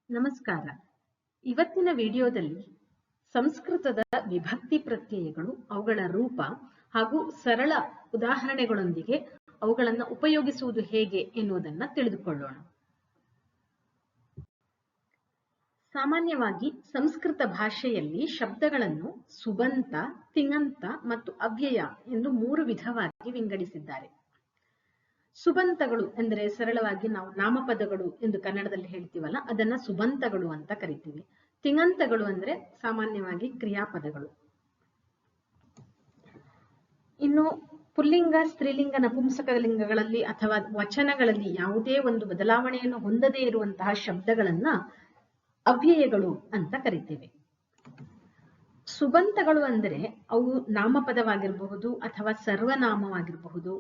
ನಮಸ್ಕಾರ. ಇವತ್ತಿನ ವಿಡಿಯೋದಲ್ಲಿ ಸಂಸ್ಕೃತದ ವಿಭಕ್ತಿ ಪ್ರತ್ಯಯಗಳು, ಅವುಗಳ ರೂಪ ಹಾಗೂ ಸರಳ ಉದಾಹರಣೆಗಳೊಂದಿಗೆ ಅವುಗಳನ್ನು ಉಪಯೋಗಿಸುವುದು ಹೇಗೆ ಎನ್ನುವುದನ್ನು ತಿಳಿದುಕೊಳ್ಳೋಣ. ಸಾಮಾನ್ಯವಾಗಿ ಸಂಸ್ಕೃತ ಭಾಷೆಯಲ್ಲಿ ಶಬ್ದಗಳನ್ನು ಸುಬಂತ, ತಿङಂತ ಮತ್ತು ಅವ್ಯಯ ಎಂದು 3 ವಿಧವಾಗಿ ವಿಂಗಡಿಸಿದ್ದಾರೆ. ಸುಬಂತಗಳು ಎಂದರೆ ಸರಳವಾಗಿ ನಾವು ನಾಮಪದಗಳು ಎಂದು ಕನ್ನಡದಲ್ಲಿ ಹೇಳ್ತೀವಲ್ಲ, ಅದನ್ನ ಸುಬಂತಗಳು ಅಂತ ಕರಿತೀವಿ. ತಿङಂತಗಳು ಅಂದ್ರೆ ಸಾಮಾನ್ಯವಾಗಿ ಕ್ರಿಯಾಪದಗಳು. ಇನ್ನು ಪುಲ್ಲಿಂಗ, ಸ್ತ್ರೀಲಿಂಗ, ನಪುಂಸಕ ಲಿಂಗಗಳಲ್ಲಿ ಅಥವಾ ವಚನಗಳಲ್ಲಿ ಯಾವುದೇ ಒಂದು ಬದಲಾವಣೆಯನ್ನು ಹೊಂದದೇ ಇರುವಂತಹ ಶಬ್ದಗಳನ್ನ ಅವ್ಯಯಗಳು ಅಂತ ಕರಿತೇವೆ. ಸುಬಂತಗಳು ಅಂದರೆ ಅವು ನಾಮಪದವಾಗಿರಬಹುದು ಅಥವಾ ಸರ್ವನಾಮವಾಗಿರಬಹುದು,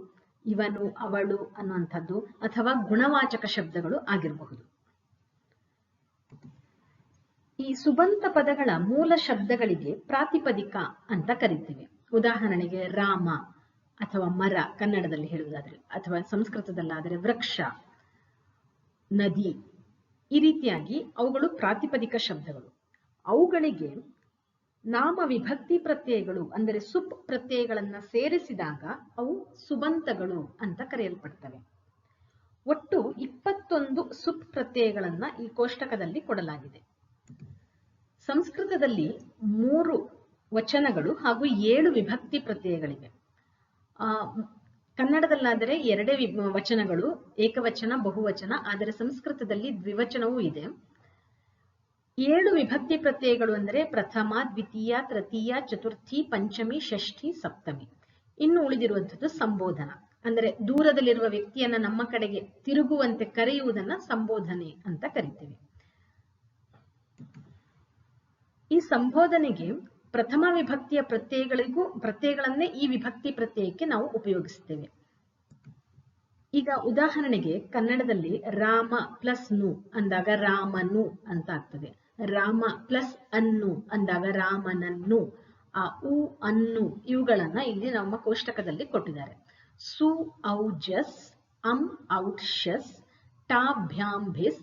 ಇವನು, ಅವಳು ಅನ್ನುವಂಥದ್ದು, ಅಥವಾ ಗುಣವಾಚಕ ಶಬ್ದಗಳು ಆಗಿರಬಹುದು. ಈ ಸುಬಂತ ಪದಗಳ ಮೂಲ ಶಬ್ದಗಳಿಗೆ ಪ್ರಾತಿಪದಿಕ ಅಂತ ಕರಿತೀವಿ. ಉದಾಹರಣೆಗೆ ರಾಮ ಅಥವಾ ಮರ ಕನ್ನಡದಲ್ಲಿ ಹೇಳುವುದಾದ್ರೆ, ಅಥವಾ ಸಂಸ್ಕೃತದಲ್ಲಾದರೆ ವೃಕ್ಷ, ನದಿ, ಈ ರೀತಿಯಾಗಿ ಅವುಗಳು ಪ್ರಾತಿಪದಿಕ ಶಬ್ದಗಳು. ಅವುಗಳಿಗೆ ನಾಮ ವಿಭಕ್ತಿ ಪ್ರತ್ಯಯಗಳು ಅಂದರೆ ಸುಪ್ ಪ್ರತ್ಯಯಗಳನ್ನ ಸೇರಿಸಿದಾಗ ಅವು ಸುಬಂತಗಳು ಅಂತ ಕರೆಯಲ್ಪಡ್ತವೆ. ಒಟ್ಟು 21 ಸುಪ್ ಪ್ರತ್ಯಯಗಳನ್ನ ಈ ಕೋಷ್ಟಕದಲ್ಲಿ ಕೊಡಲಾಗಿದೆ. ಸಂಸ್ಕೃತದಲ್ಲಿ 3 ವಚನಗಳು ಹಾಗೂ 7 ವಿಭಕ್ತಿ ಪ್ರತ್ಯಯಗಳಿವೆ. ಕನ್ನಡದಲ್ಲಾದರೆ 2 ವಚನಗಳು, ಏಕವಚನ, ಬಹುವಚನ, ಆದರೆ ಸಂಸ್ಕೃತದಲ್ಲಿ ದ್ವಿವಚನವೂ ಇದೆ. 7 ವಿಭಕ್ತಿ ಪ್ರತ್ಯಯಗಳು ಅಂದರೆ ಪ್ರಥಮ, ದ್ವಿತೀಯ, ತೃತೀಯ, ಚತುರ್ಥಿ, ಪಂಚಮಿ, ಷಷ್ಠಿ, ಸಪ್ತಮಿ. ಇನ್ನು ಉಳಿದಿರುವಂಥದ್ದು ಸಂಬೋಧನ, ಅಂದರೆ ದೂರದಲ್ಲಿರುವ ವ್ಯಕ್ತಿಯನ್ನ ನಮ್ಮ ಕಡೆಗೆ ತಿರುಗುವಂತೆ ಕರೆಯುವುದನ್ನ ಸಂಬೋಧನೆ ಅಂತ ಕರಿತೇವೆ. ಈ ಸಂಬೋಧನೆಗೆ ಪ್ರಥಮ ವಿಭಕ್ತಿಯ ಪ್ರತ್ಯಯಗಳನ್ನೇ ಈ ವಿಭಕ್ತಿ ಪ್ರತ್ಯಯಕ್ಕೆ ನಾವು ಉಪಯೋಗಿಸ್ತೇವೆ. ಈಗ ಉದಾಹರಣೆಗೆ ಕನ್ನಡದಲ್ಲಿ ರಾಮ ಪ್ಲಸ್ ನು ಅಂದಾಗ ರಾಮನು ಅಂತ ಆಗ್ತದೆ. ರಾಮ ಪ್ಲಸ್ ಅನ್ನು ಅಂದಾಗ ರಾಮನನ್ನು. ಆ ಉ, ಅನ್ನು ಇವುಗಳನ್ನ ಇಲ್ಲಿ ನಮ್ಮ ಕೋಷ್ಟಕದಲ್ಲಿ ಕೊಟ್ಟಿದ್ದಾರೆ. ಸು ಔಜಸ್, ಅಂ ಔಟ್ಷಸ್, ಟಾಭ್ಯಾಂಭಿಸ್,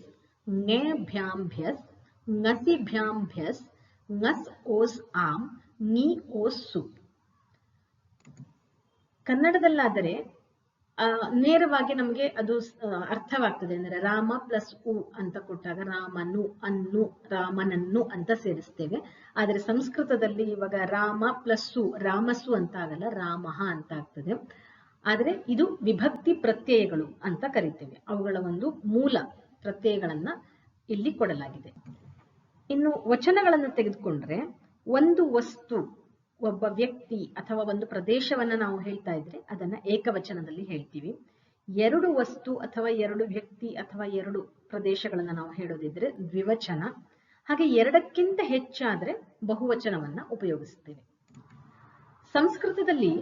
ಞೇಭ್ಯಾಂಭ್ಯಸ್, ಞಸಿಭ್ಯಾಂಭ್ಯಸ್, ಞಸ್ ಓಸ್ ಆಂ, ನಿ ಓಸ್ ಸು. ಕನ್ನಡದಲ್ಲಾದರೆ ನೇರವಾಗಿ ನಮಗೆ ಅದು ಅರ್ಥವಾಗ್ತದೆ. ಅಂದರೆ ರಾಮ ಪ್ಲಸ್ ಉ ಅಂತ ಕೊಟ್ಟಾಗ ರಾಮನು, ಅನ್ನು, ರಾಮನನ್ನು ಅಂತ ಸೇರಿಸ್ತೇವೆ. ಆದರೆ ಸಂಸ್ಕೃತದಲ್ಲಿ ಇವಾಗ ರಾಮ ಪ್ಲಸ್ ಸು, ರಾಮಸು ಅಂತ ಆಗಲ್ಲ, ರಾಮಃ ಅಂತ ಆಗ್ತದೆ. ಆದರೆ ಇದು ವಿಭಕ್ತಿ ಪ್ರತ್ಯಯಗಳು ಅಂತ ಕರಿತೇವೆ. ಅವುಗಳ ಒಂದು ಮೂಲ ಪ್ರತ್ಯಯಗಳನ್ನ ಇಲ್ಲಿ ಕೊಡಲಾಗಿದೆ. ಇನ್ನು ವಚನಗಳನ್ನು ತೆಗೆದುಕೊಂಡ್ರೆ, ಒಂದು ವಸ್ತು, ಒಬ್ಬ ವ್ಯಕ್ತಿ ಅಥವಾ ಒಂದು ಪ್ರದೇಶವನ್ನ ನಾವು ಹೇಳ್ತಾ ಇದ್ರೆ ಅದನ್ನ ಏಕವಚನದಲ್ಲಿ ಹೇಳ್ತೀವಿ. 2 ವಸ್ತು ಅಥವಾ 2 ವ್ಯಕ್ತಿ ಅಥವಾ 2 ಪ್ರದೇಶಗಳನ್ನ ನಾವು ಹೇಳೋದಿದ್ರೆ ದ್ವಿವಚನ. ಹಾಗೆ 2ಕ್ಕಿಂತ ಹೆಚ್ಚಾದ್ರೆ ಬಹುವಚನವನ್ನ ಉಪಯೋಗಿಸ್ತೇವೆ. ಸಂಸ್ಕೃತದಲ್ಲಿ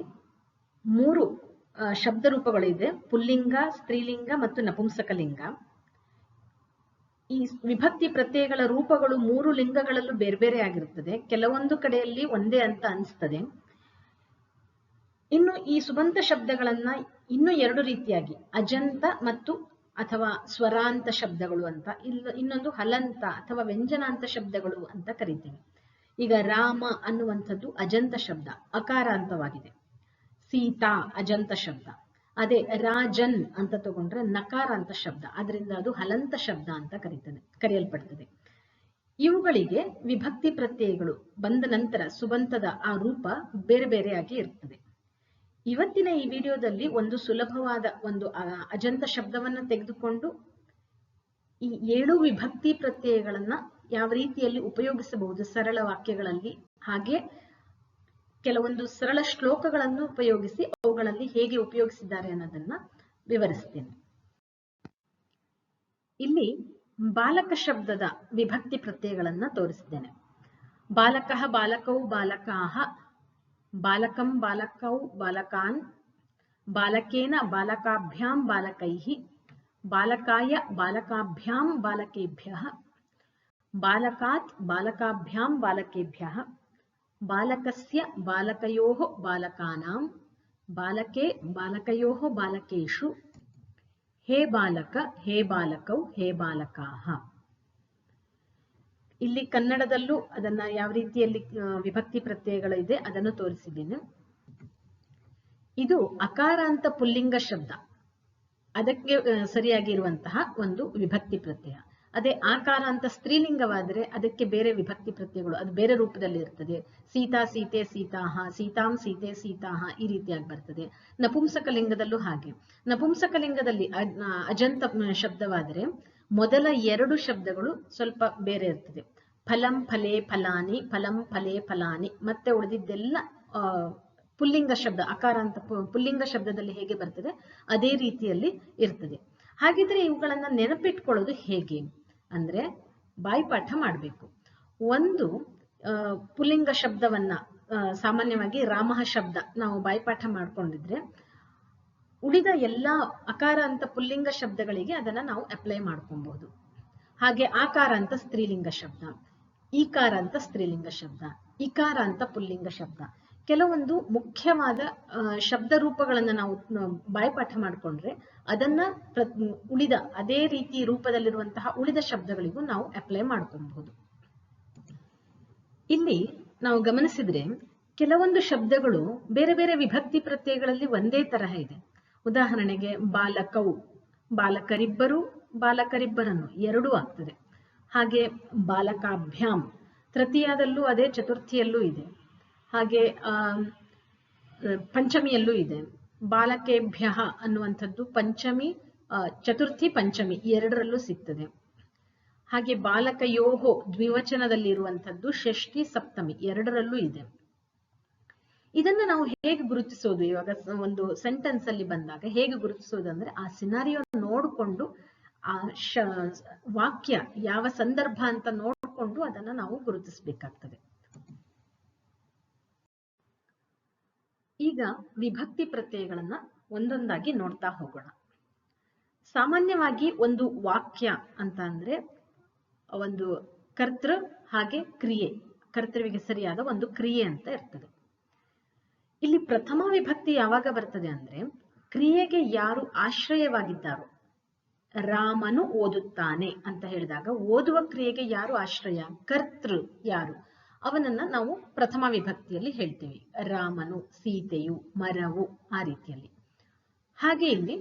3 ಶಬ್ದ ರೂಪಗಳಿದೆ: ಪುಲ್ಲಿಂಗ, ಸ್ತ್ರೀಲಿಂಗ ಮತ್ತು ನಪುಂಸಕಲಿಂಗ. ಈ ವಿಭಕ್ತಿ ಪ್ರತ್ಯಯಗಳ ರೂಪಗಳು 3 ಲಿಂಗಗಳಲ್ಲೂ ಬೇರೆ ಬೇರೆ ಆಗಿರುತ್ತದೆ. ಕೆಲವೊಂದು ಕಡೆಯಲ್ಲಿ ಒಂದೇ ಅಂತ ಅನಿಸ್ತದೆ. ಇನ್ನು ಈ ಸುಬಂತ ಶಬ್ದಗಳನ್ನ ಇನ್ನು 2 ರೀತಿಯಾಗಿ ಅಜಂತ ಮತ್ತು ಅಥವಾ ಸ್ವರಾಂತ ಶಬ್ದಗಳು ಅಂತ, ಇನ್ನೊಂದು ಹಲಂತ ಅಥವಾ ವ್ಯಂಜನಾಂತ ಶಬ್ದಗಳು ಅಂತ ಕರಿತೀವಿ. ಈಗ ರಾಮ ಅನ್ನುವಂಥದ್ದು ಅಜಂತ ಶಬ್ದ, ಅಕಾರಾಂತವಾಗಿದೆ. ಸೀತಾ ಅಜಂತ ಶಬ್ದ. ಅದೇ ರಾಜನ್ ಅಂತ ತಗೊಂಡ್ರೆ ನಕಾರಾಂತ ಶಬ್ದ, ಅದರಿಂದ ಅದು ಹಲಂತ ಶಬ್ದ ಅಂತ ಕರೆಯಲ್ಪಡ್ತದೆ. ಇವುಗಳಿಗೆ ವಿಭಕ್ತಿ ಪ್ರತ್ಯಯಗಳು ಬಂದ ನಂತರ ಸುಬಂತದ ಆ ರೂಪ ಬೇರೆ ಬೇರೆಯಾಗಿ ಇರ್ತದೆ. ಇವತ್ತಿನ ಈ ವಿಡಿಯೋದಲ್ಲಿ ಒಂದು ಸುಲಭವಾದ ಒಂದು ಅಜಂತ ಶಬ್ದವನ್ನ ತೆಗೆದುಕೊಂಡು ಈ 7 ವಿಭಕ್ತಿ ಪ್ರತ್ಯಯಗಳನ್ನ ಯಾವ ರೀತಿಯಲ್ಲಿ ಉಪಯೋಗಿಸಬಹುದು ಸರಳ ವಾಕ್ಯಗಳಲ್ಲಿ, ಹಾಗೆ ಕೆಲವೊಂದು ಸರಳ ಶ್ಲೋಕಗಳನ್ನು ಉಪಯೋಗಿಸಿ ಅವುಗಳಲ್ಲಿ ಹೇಗೆ ಉಪಯೋಗಿಸಿದ್ದಾರೆ ಅನ್ನೋದನ್ನ ವಿವರಿಸ್ತೇನೆ. ಇಲ್ಲಿ ಬಾಲಕ ಶಬ್ದದ ವಿಭಕ್ತಿ ಪ್ರತ್ಯಯಗಳನ್ನ ತೋರಿಸಿದ್ದೇನೆ. ಬಾಲಕಃ, ಬಾಲಕೌ, ಬಾಲಕಾಃ, ಬಾಲಕಂ, ಬಾಲಕೌ, ಬಾಲಕಾನ್, ಬಾಲಕೇನ, ಬಾಲಕಾಭ್ಯಾಂ, ಬಾಲಕೈಃ, ಬಾಲಕಾಯ, ಬಾಲಕಾಭ್ಯಾಂ, ಬಾಲಕೇಭ್ಯಃ, ಬಾಲಕಾತ್, ಬಾಲಕಾಭ್ಯಾಂ, ಬಾಲಕೇಭ್ಯಃ, ಬಾಲಕಸ್ಯ, ಬಾಲಕಯೋಃ, ಬಾಲಕಾನಾಂ, ಬಾಲಕೆ, ಬಾಲಕಯೋಃ, ಬಾಲಕೇಷು, ಹೇ ಬಾಲಕ, ಹೇ ಬಾಲಕೌ, ಹೇ ಬಾಲಕಾಃ. ಇಲ್ಲಿ ಕನ್ನಡದಲ್ಲೂ ಅದನ್ನ ಯಾವ ರೀತಿಯಲ್ಲಿ ವಿಭಕ್ತಿ ಪ್ರತ್ಯಯಗಳಿದೆ ಅದನ್ನು ತೋರಿಸಿದ್ದೇನೆ. ಇದು ಅಕಾರಾಂತ ಪುಲ್ಲಿಂಗ ಶಬ್ದ, ಅದಕ್ಕೆ ಸರಿಯಾಗಿರುವಂತಹ ಒಂದು ವಿಭಕ್ತಿ ಪ್ರತ್ಯಯ. ಅದೇ ಆಕಾರ ಅಂತ ಸ್ತ್ರೀಲಿಂಗವಾದರೆ ಅದಕ್ಕೆ ಬೇರೆ ವಿಭಕ್ತಿ ಪ್ರತ್ಯಯಗಳು, ಅದು ಬೇರೆ ರೂಪದಲ್ಲಿ ಇರ್ತದೆ. ಸೀತಾ ಸೀತೆ ಸೀತಾಹ, ಸೀತಾಂ ಸೀತೆ ಸೀತಾಹ, ಈ ರೀತಿಯಾಗಿ ಬರ್ತದೆ. ನಪುಂಸಕಲಿಂಗದಲ್ಲೂ ಹಾಗೆ. ನಪುಂಸಕಲಿಂಗದಲ್ಲಿ ಅಜಂತ ಶಬ್ದವಾದರೆ ಮೊದಲ 2 ಶಬ್ದಗಳು ಸ್ವಲ್ಪ ಬೇರೆ ಇರ್ತದೆ. ಫಲಂ ಫಲೇ ಫಲಾನಿ, ಫಲಂ ಫಲೇ ಫಲಾನಿ. ಮತ್ತೆ ಉಳಿದಿದ್ದೆಲ್ಲ ಪುಲ್ಲಿಂಗ ಶಬ್ದ, ಅಕಾರ ಅಂತ ಪುಲ್ಲಿಂಗ ಶಬ್ದದಲ್ಲಿ ಹೇಗೆ ಬರ್ತದೆ ಅದೇ ರೀತಿಯಲ್ಲಿ ಇರ್ತದೆ. ಹಾಗಿದ್ರೆ ಇವುಗಳನ್ನ ನೆನಪಿಟ್ಕೊಳ್ಳೋದು ಹೇಗೆ ಅಂದ್ರೆ ಬಾಯಿಪಾಠ ಮಾಡಬೇಕು. ಒಂದು ಪುಲ್ಲಿಂಗ ಶಬ್ದವನ್ನ ಸಾಮಾನ್ಯವಾಗಿ ರಾಮಃ ಶಬ್ದ ನಾವು ಬಾಯಿಪಾಠ ಮಾಡ್ಕೊಂಡಿದ್ರೆ ಉಳಿದ ಎಲ್ಲ ಅಕಾರ ಅಂತ ಪುಲ್ಲಿಂಗ ಶಬ್ದಗಳಿಗೆ ಅದನ್ನ ನಾವು ಅಪ್ಲೈ ಮಾಡ್ಕೊಬಹುದು. ಹಾಗೆ ಆಕಾರ ಅಂತ ಸ್ತ್ರೀಲಿಂಗ ಶಬ್ದ, ಈಕಾರ ಅಂತ ಸ್ತ್ರೀಲಿಂಗ ಶಬ್ದ, ಇಕಾರ ಅಂತ ಪುಲ್ಲಿಂಗ ಶಬ್ದ. ಕೆಲವೊಂದು ಮುಖ್ಯವಾದ ಶಬ್ದ ರೂಪಗಳನ್ನ ನಾವು ಬಾಯಿಪಾಠ ಮಾಡಿಕೊಂಡ್ರೆ ಅದನ್ನ ಉಳಿದ ಅದೇ ರೀತಿ ರೂಪದಲ್ಲಿರುವಂತಹ ಉಳಿದ ಶಬ್ದಗಳಿಗೂ ನಾವು ಅಪ್ಲೈ ಮಾಡ್ಕೊಬಹುದು. ಇಲ್ಲಿ ನಾವು ಗಮನಿಸಿದ್ರೆ ಕೆಲವೊಂದು ಶಬ್ದಗಳು ಬೇರೆ ಬೇರೆ ವಿಭಕ್ತಿ ಪ್ರತ್ಯಯಗಳಲ್ಲಿ ಒಂದೇ ತರಹ ಇದೆ. ಉದಾಹರಣೆಗೆ ಬಾಲಕವು, ಬಾಲಕರಿಬ್ಬರು, ಬಾಲಕರಿಬ್ಬರನ್ನು, ಎರಡೂ ಆಗ್ತದೆ. ಹಾಗೆ ಬಾಲಕಾಭ್ಯಾಂ ತೃತೀಯದಲ್ಲೂ ಅದೇ, ಚತುರ್ಥಿಯಲ್ಲೂ ಇದೆ. ಹಾಗೆ ಪಂಚಮಿಯಲ್ಲೂ ಇದೆ. ಬಾಲಕೇಭ್ಯ ಅನ್ನುವಂಥದ್ದು ಪಂಚಮಿ, ಚತುರ್ಥಿ, ಪಂಚಮಿ ಎರಡರಲ್ಲೂ ಸಿಗ್ತದೆ. ಹಾಗೆ ಬಾಲಕಯೋಹೋ ದ್ವಿವಚನದಲ್ಲಿ ಇರುವಂಥದ್ದು ಷಷ್ಠಿ, ಸಪ್ತಮಿ ಎರಡರಲ್ಲೂ ಇದೆ. ಇದನ್ನ ನಾವು ಹೇಗೆ ಗುರುತಿಸೋದು? ಇವಾಗ ಒಂದು ಸೆಂಟೆನ್ಸ್ ಅಲ್ಲಿ ಬಂದಾಗ ಹೇಗೆ ಗುರುತಿಸೋದು ಅಂದ್ರೆ ಆ ಸಿನಾರಿಯೋ ನೋಡಿಕೊಂಡು, ಆ ವಾಕ್ಯ ಯಾವ ಸಂದರ್ಭ ಅಂತ ನೋಡಿಕೊಂಡು ಅದನ್ನ ನಾವು ಗುರುತಿಸಬೇಕಾಗ್ತದೆ. ಈಗ ವಿಭಕ್ತಿ ಪ್ರತ್ಯಯಗಳನ್ನ ಒಂದೊಂದಾಗಿ ನೋಡ್ತಾ ಹೋಗೋಣ. ಸಾಮಾನ್ಯವಾಗಿ ಒಂದು ವಾಕ್ಯ ಅಂತ ಅಂದ್ರೆ ಒಂದು ಕರ್ತೃ ಹಾಗೆ ಕ್ರಿಯೆ, ಕರ್ತೃವಿಗೆ ಸರಿಯಾದ ಒಂದು ಕ್ರಿಯೆ ಅಂತ ಇರ್ತದೆ. ಇಲ್ಲಿ ಪ್ರಥಮ ವಿಭಕ್ತಿ ಯಾವಾಗ ಬರ್ತದೆ ಅಂದ್ರೆ ಕ್ರಿಯೆಗೆ ಯಾರು ಆಶ್ರಯವಾಗಿದ್ದಾರೋ, ರಾಮನು ಓದುತ್ತಾನೆ ಅಂತ ಹೇಳಿದಾಗ ಓದುವ ಕ್ರಿಯೆಗೆ ಯಾರು ಆಶ್ರಯ, ಕರ್ತೃ ಯಾರು, ಅವನನ್ನ ನಾವು ಪ್ರಥಮ ವಿಭಕ್ತಿಯಲ್ಲಿ ಹೇಳ್ತೀವಿ. ರಾಮನು, ಸೀತೆಯು, ಮರವು, ಆ ರೀತಿಯಲ್ಲಿ. ಹಾಗೆ ಇಲ್ಲಿ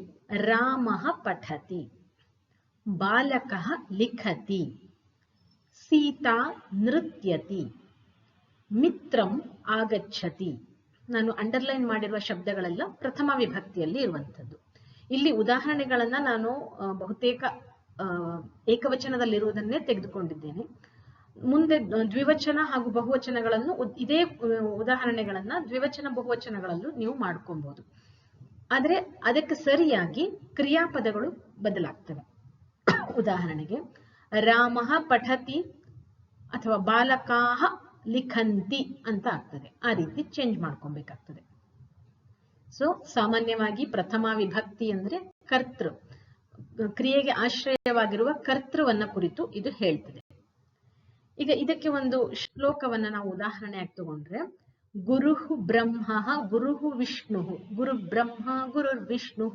ರಾಮಃ ಪಠತಿ, ಬಾಲಕಃ ಲಿಖತಿ, ಸೀತಾ ನೃತ್ಯತಿ, ಮಿತ್ರಂ ಆಗಚ್ಚತಿ. ನಾನು ಅಂಡರ್ಲೈನ್ ಮಾಡಿರುವ ಶಬ್ದಗಳೆಲ್ಲ ಪ್ರಥಮ ವಿಭಕ್ತಿಯಲ್ಲಿ ಇರುವಂಥದ್ದು. ಇಲ್ಲಿ ಉದಾಹರಣೆಗಳನ್ನ ನಾನು ಬಹುತೇಕ ಏಕವಚನದಲ್ಲಿರುವುದನ್ನೇ ತೆಗೆದುಕೊಂಡಿದ್ದೇನೆ. ಮುಂದೆ ದ್ವಿವಚನ ಹಾಗೂ ಬಹುವಚನಗಳನ್ನು ಇದೇ ಉದಾಹರಣೆಗಳನ್ನ ದ್ವಿವಚನ ಬಹುವಚನಗಳಲ್ಲೂ ನೀವು ಮಾಡ್ಕೊಬಹುದು. ಆದ್ರೆ ಅದಕ್ಕೆ ಸರಿಯಾಗಿ ಕ್ರಿಯಾಪದಗಳು ಬದಲಾಗ್ತವೆ. ಉದಾಹರಣೆಗೆ ರಾಮಃ ಪಠತಿ ಅಥವಾ ಬಾಲಕಾಹ ಲಿಖಂತಿ ಅಂತ ಆಗ್ತದೆ. ಆ ರೀತಿ ಚೇಂಜ್ ಮಾಡ್ಕೊಬೇಕಾಗ್ತದೆ. ಸೊ ಸಾಮಾನ್ಯವಾಗಿ ಪ್ರಥಮ ವಿಭಕ್ತಿ ಅಂದ್ರೆ ಕರ್ತೃ, ಕ್ರಿಯೆಗೆ ಆಶ್ರಯವಾಗಿರುವ ಕರ್ತೃವನ್ನ ಕುರಿತು ಇದು ಹೇಳ್ತದೆ. ಈಗ ಇದಕ್ಕೆ ಒಂದು ಶ್ಲೋಕವನ್ನ ನಾವು ಉದಾಹರಣೆಯಾಗಿ ತಗೊಂಡ್ರೆ, ಗುರುಃ ಬ್ರಹ್ಮ ಗುರುಃ ವಿಷ್ಣು, ಗುರು ಬ್ರಹ್ಮ ಗುರುರ್ ವಿಷ್ಣು,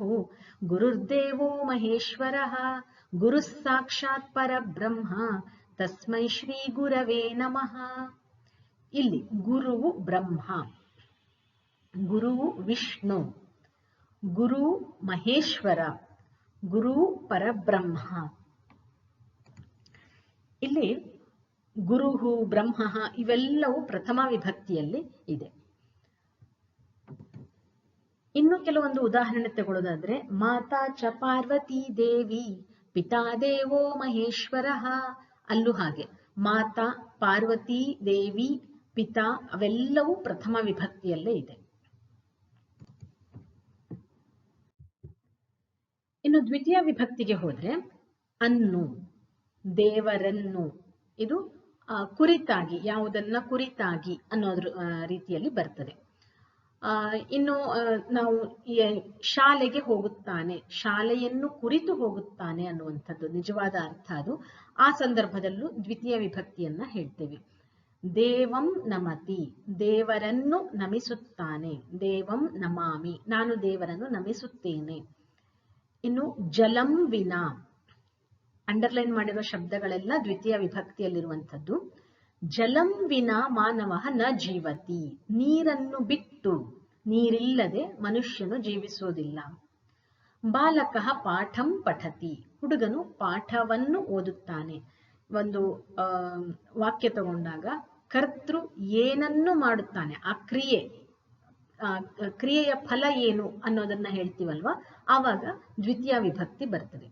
ಗುರುರ್ದೇವೋ ಮಹೇಶ್ವರಃ, ಗುರು ಸಾಕ್ಷಾತ್ ಪರಬ್ರಹ್ಮ, ತಸ್ಮೈ ಶ್ರೀ ಗುರವೇ ನಮಃ. ಇಲ್ಲಿ ಗುರುವು ಬ್ರಹ್ಮ, ಗುರುವು ವಿಷ್ಣು, ಗುರು ಮಹೇಶ್ವರ, ಗುರು ಪರಬ್ರಹ್ಮ. ಇಲ್ಲಿ ಗುರುಹು ಬ್ರಹ್ಮ ಇವೆಲ್ಲವೂ ಪ್ರಥಮ ವಿಭಕ್ತಿಯಲ್ಲಿ ಇದೆ. ಇನ್ನು ಕೆಲವೊಂದು ಉದಾಹರಣೆ ತಗೊಳ್ಳೋದಾದ್ರೆ, ಮಾತಾ ಚ ಪಾರ್ವತಿ ದೇವಿ, ಪಿತಾ ದೇವೋ ಮಹೇಶ್ವರ, ಅಲ್ಲೂ ಹಾಗೆ ಮಾತಾ, ಪಾರ್ವತಿ ದೇವಿ, ಪಿತಾ ಅವೆಲ್ಲವೂ ಪ್ರಥಮ ವಿಭಕ್ತಿಯಲ್ಲೇ ಇದೆ. ಇನ್ನು ದ್ವಿತೀಯ ವಿಭಕ್ತಿಗೆ ಹೋದ್ರೆ ಅನ್ನು, ದೇವರನ್ನು, ಇದು ಕುರಿತಾಗಿ, ಯಾವುದನ್ನ ಕುರಿತಾಗಿ ಅನ್ನೋದ್ರ ರೀತಿಯಲ್ಲಿ ಬರ್ತದೆ. ಇನ್ನು ನಾವು ಶಾಲೆಗೆ ಹೋಗುತ್ತಾನೆ, ಶಾಲೆಯನ್ನು ಕುರಿತು ಹೋಗುತ್ತಾನೆ ಅನ್ನುವಂಥದ್ದು ನಿಜವಾದ ಅರ್ಥ ಅದು. ಆ ಸಂದರ್ಭದಲ್ಲೂ ದ್ವಿತೀಯ ವಿಭಕ್ತಿಯನ್ನ ಹೇಳ್ತೇವೆ. ದೇವಂ ನಮತಿ, ದೇವರನ್ನು ನಮಿಸುತ್ತಾನೆ, ದೇವಂ ನಮಾಮಿ, ನಾನು ದೇವರನ್ನು ನಮಿಸುತ್ತೇನೆ. ಇನ್ನು ಜಲಂ ವಿನಾ, ಅಂಡರ್ಲೈನ್ ಮಾಡಿರೋ ಶಬ್ದಗಳೆಲ್ಲ ದ್ವಿತೀಯ ವಿಭಕ್ತಿಯಲ್ಲಿರುವಂಥದ್ದು. ಜಲಂ ವಿನಾ ಮಾನವಃ ನ ಜೀವತಿ, ನೀರನ್ನು ಬಿಟ್ಟು, ನೀರಿಲ್ಲದೆ ಮನುಷ್ಯನು ಜೀವಿಸುವುದಿಲ್ಲ. ಬಾಲಕಃ ಪಾಠಂ ಪಠತಿ, ಹುಡುಗನು ಪಾಠವನ್ನು ಓದುತ್ತಾನೆ. ಒಂದು ವಾಕ್ಯ ತಗೊಂಡಾಗ ಕರ್ತೃ ಏನನ್ನು ಮಾಡುತ್ತಾನೆ, ಆ ಕ್ರಿಯೆಯ ಫಲ ಏನು ಅನ್ನೋದನ್ನ ಹೇಳ್ತೀವಲ್ವಾ, ಆವಾಗ ದ್ವಿತೀಯ ವಿಭಕ್ತಿ ಬರ್ತದೆ.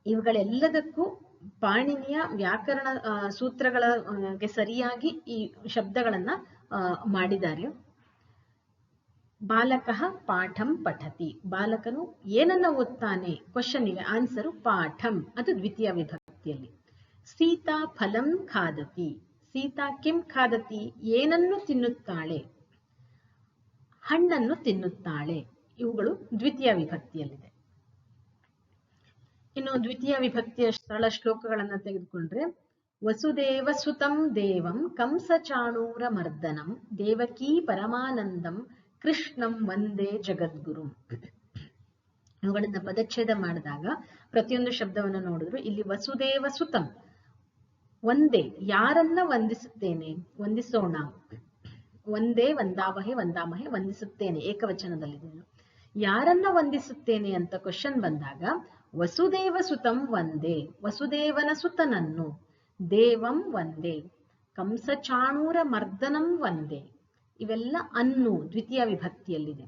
ಇವುಗಳೆಲ್ಲದಕ್ಕೂ ಪಾಣಿನಿಯ ವ್ಯಾಕರಣ ಸೂತ್ರಗಳಿಗೆ ಸರಿಯಾಗಿ ಈ ಶಬ್ದಗಳನ್ನ ಮಾಡಿದ್ದಾರೆ. ಬಾಲಕಃ ಪಾಠಂ ಪಠತಿ, ಬಾಲಕನು ಏನನ್ನ ಓದ್ತಾನೆ, ಕ್ವಶನ್ನಿಗೆ ಆನ್ಸರು ಪಾಠಂ, ಅದು ದ್ವಿತೀಯ ವಿಭಕ್ತಿಯಲ್ಲಿ. ಸೀತಾ ಫಲಂ ಖಾದತಿ, ಸೀತಾ ಕಿಂ ಖಾದತಿ, ಏನನ್ನು ತಿನ್ನುತ್ತಾಳೆ, ಹಣ್ಣನ್ನು ತಿನ್ನುತ್ತಾಳೆ. ಇವುಗಳು ದ್ವಿತೀಯ ವಿಭಕ್ತಿಯಲ್ಲಿದೆ. ಇನ್ನು ದ್ವಿತೀಯ ವಿಭಕ್ತಿಯ ಸರಳ ಶ್ಲೋಕಗಳನ್ನ ತೆಗೆದುಕೊಂಡ್ರೆ, ವಸುದೇವ ಸುತಂ ದೇವಂ ಕಂಸ ಚಾಣೂರ ಮರ್ದನಂ ದೇವಕೀ ಪರಮಾನಂದಂ ಕೃಷ್ಣಂ ವಂದೇ ಜಗದ್ಗುರು. ಇವುಗಳನ್ನ ಪದಚ್ಛೇದ ಮಾಡಿದಾಗ ಪ್ರತಿಯೊಂದು ಶಬ್ದವನ್ನು ನೋಡಿದ್ರು ಇಲ್ಲಿ ವಸುದೇವ ಸುತಂ, ಒಂದೇ, ಯಾರನ್ನ ವಂದಿಸುತ್ತೇನೆ, ವಂದಿಸೋಣ, ಒಂದೇ, ವಂದಾಮಹೆ ವಂದಾಮಹೆ, ವಂದಿಸುತ್ತೇನೆ, ಏಕವಚನದಲ್ಲಿದೆ. ಯಾರನ್ನ ವಂದಿಸುತ್ತೇನೆ ಅಂತ ಕ್ವಶನ್ ಬಂದಾಗ ವಸುದೇವ ಸುತಂ ವಂದೇ, ವಸುದೇವನ ಸುತನನ್ನು, ದೇವಂ ವಂದೇ, ಕಂಸ ಚಾಣೂರ ಮರ್ದನಂ ವಂದೇ, ಇವೆಲ್ಲ ಅನ್ನು ದ್ವಿತೀಯ ವಿಭಕ್ತಿಯಲ್ಲಿದೆ.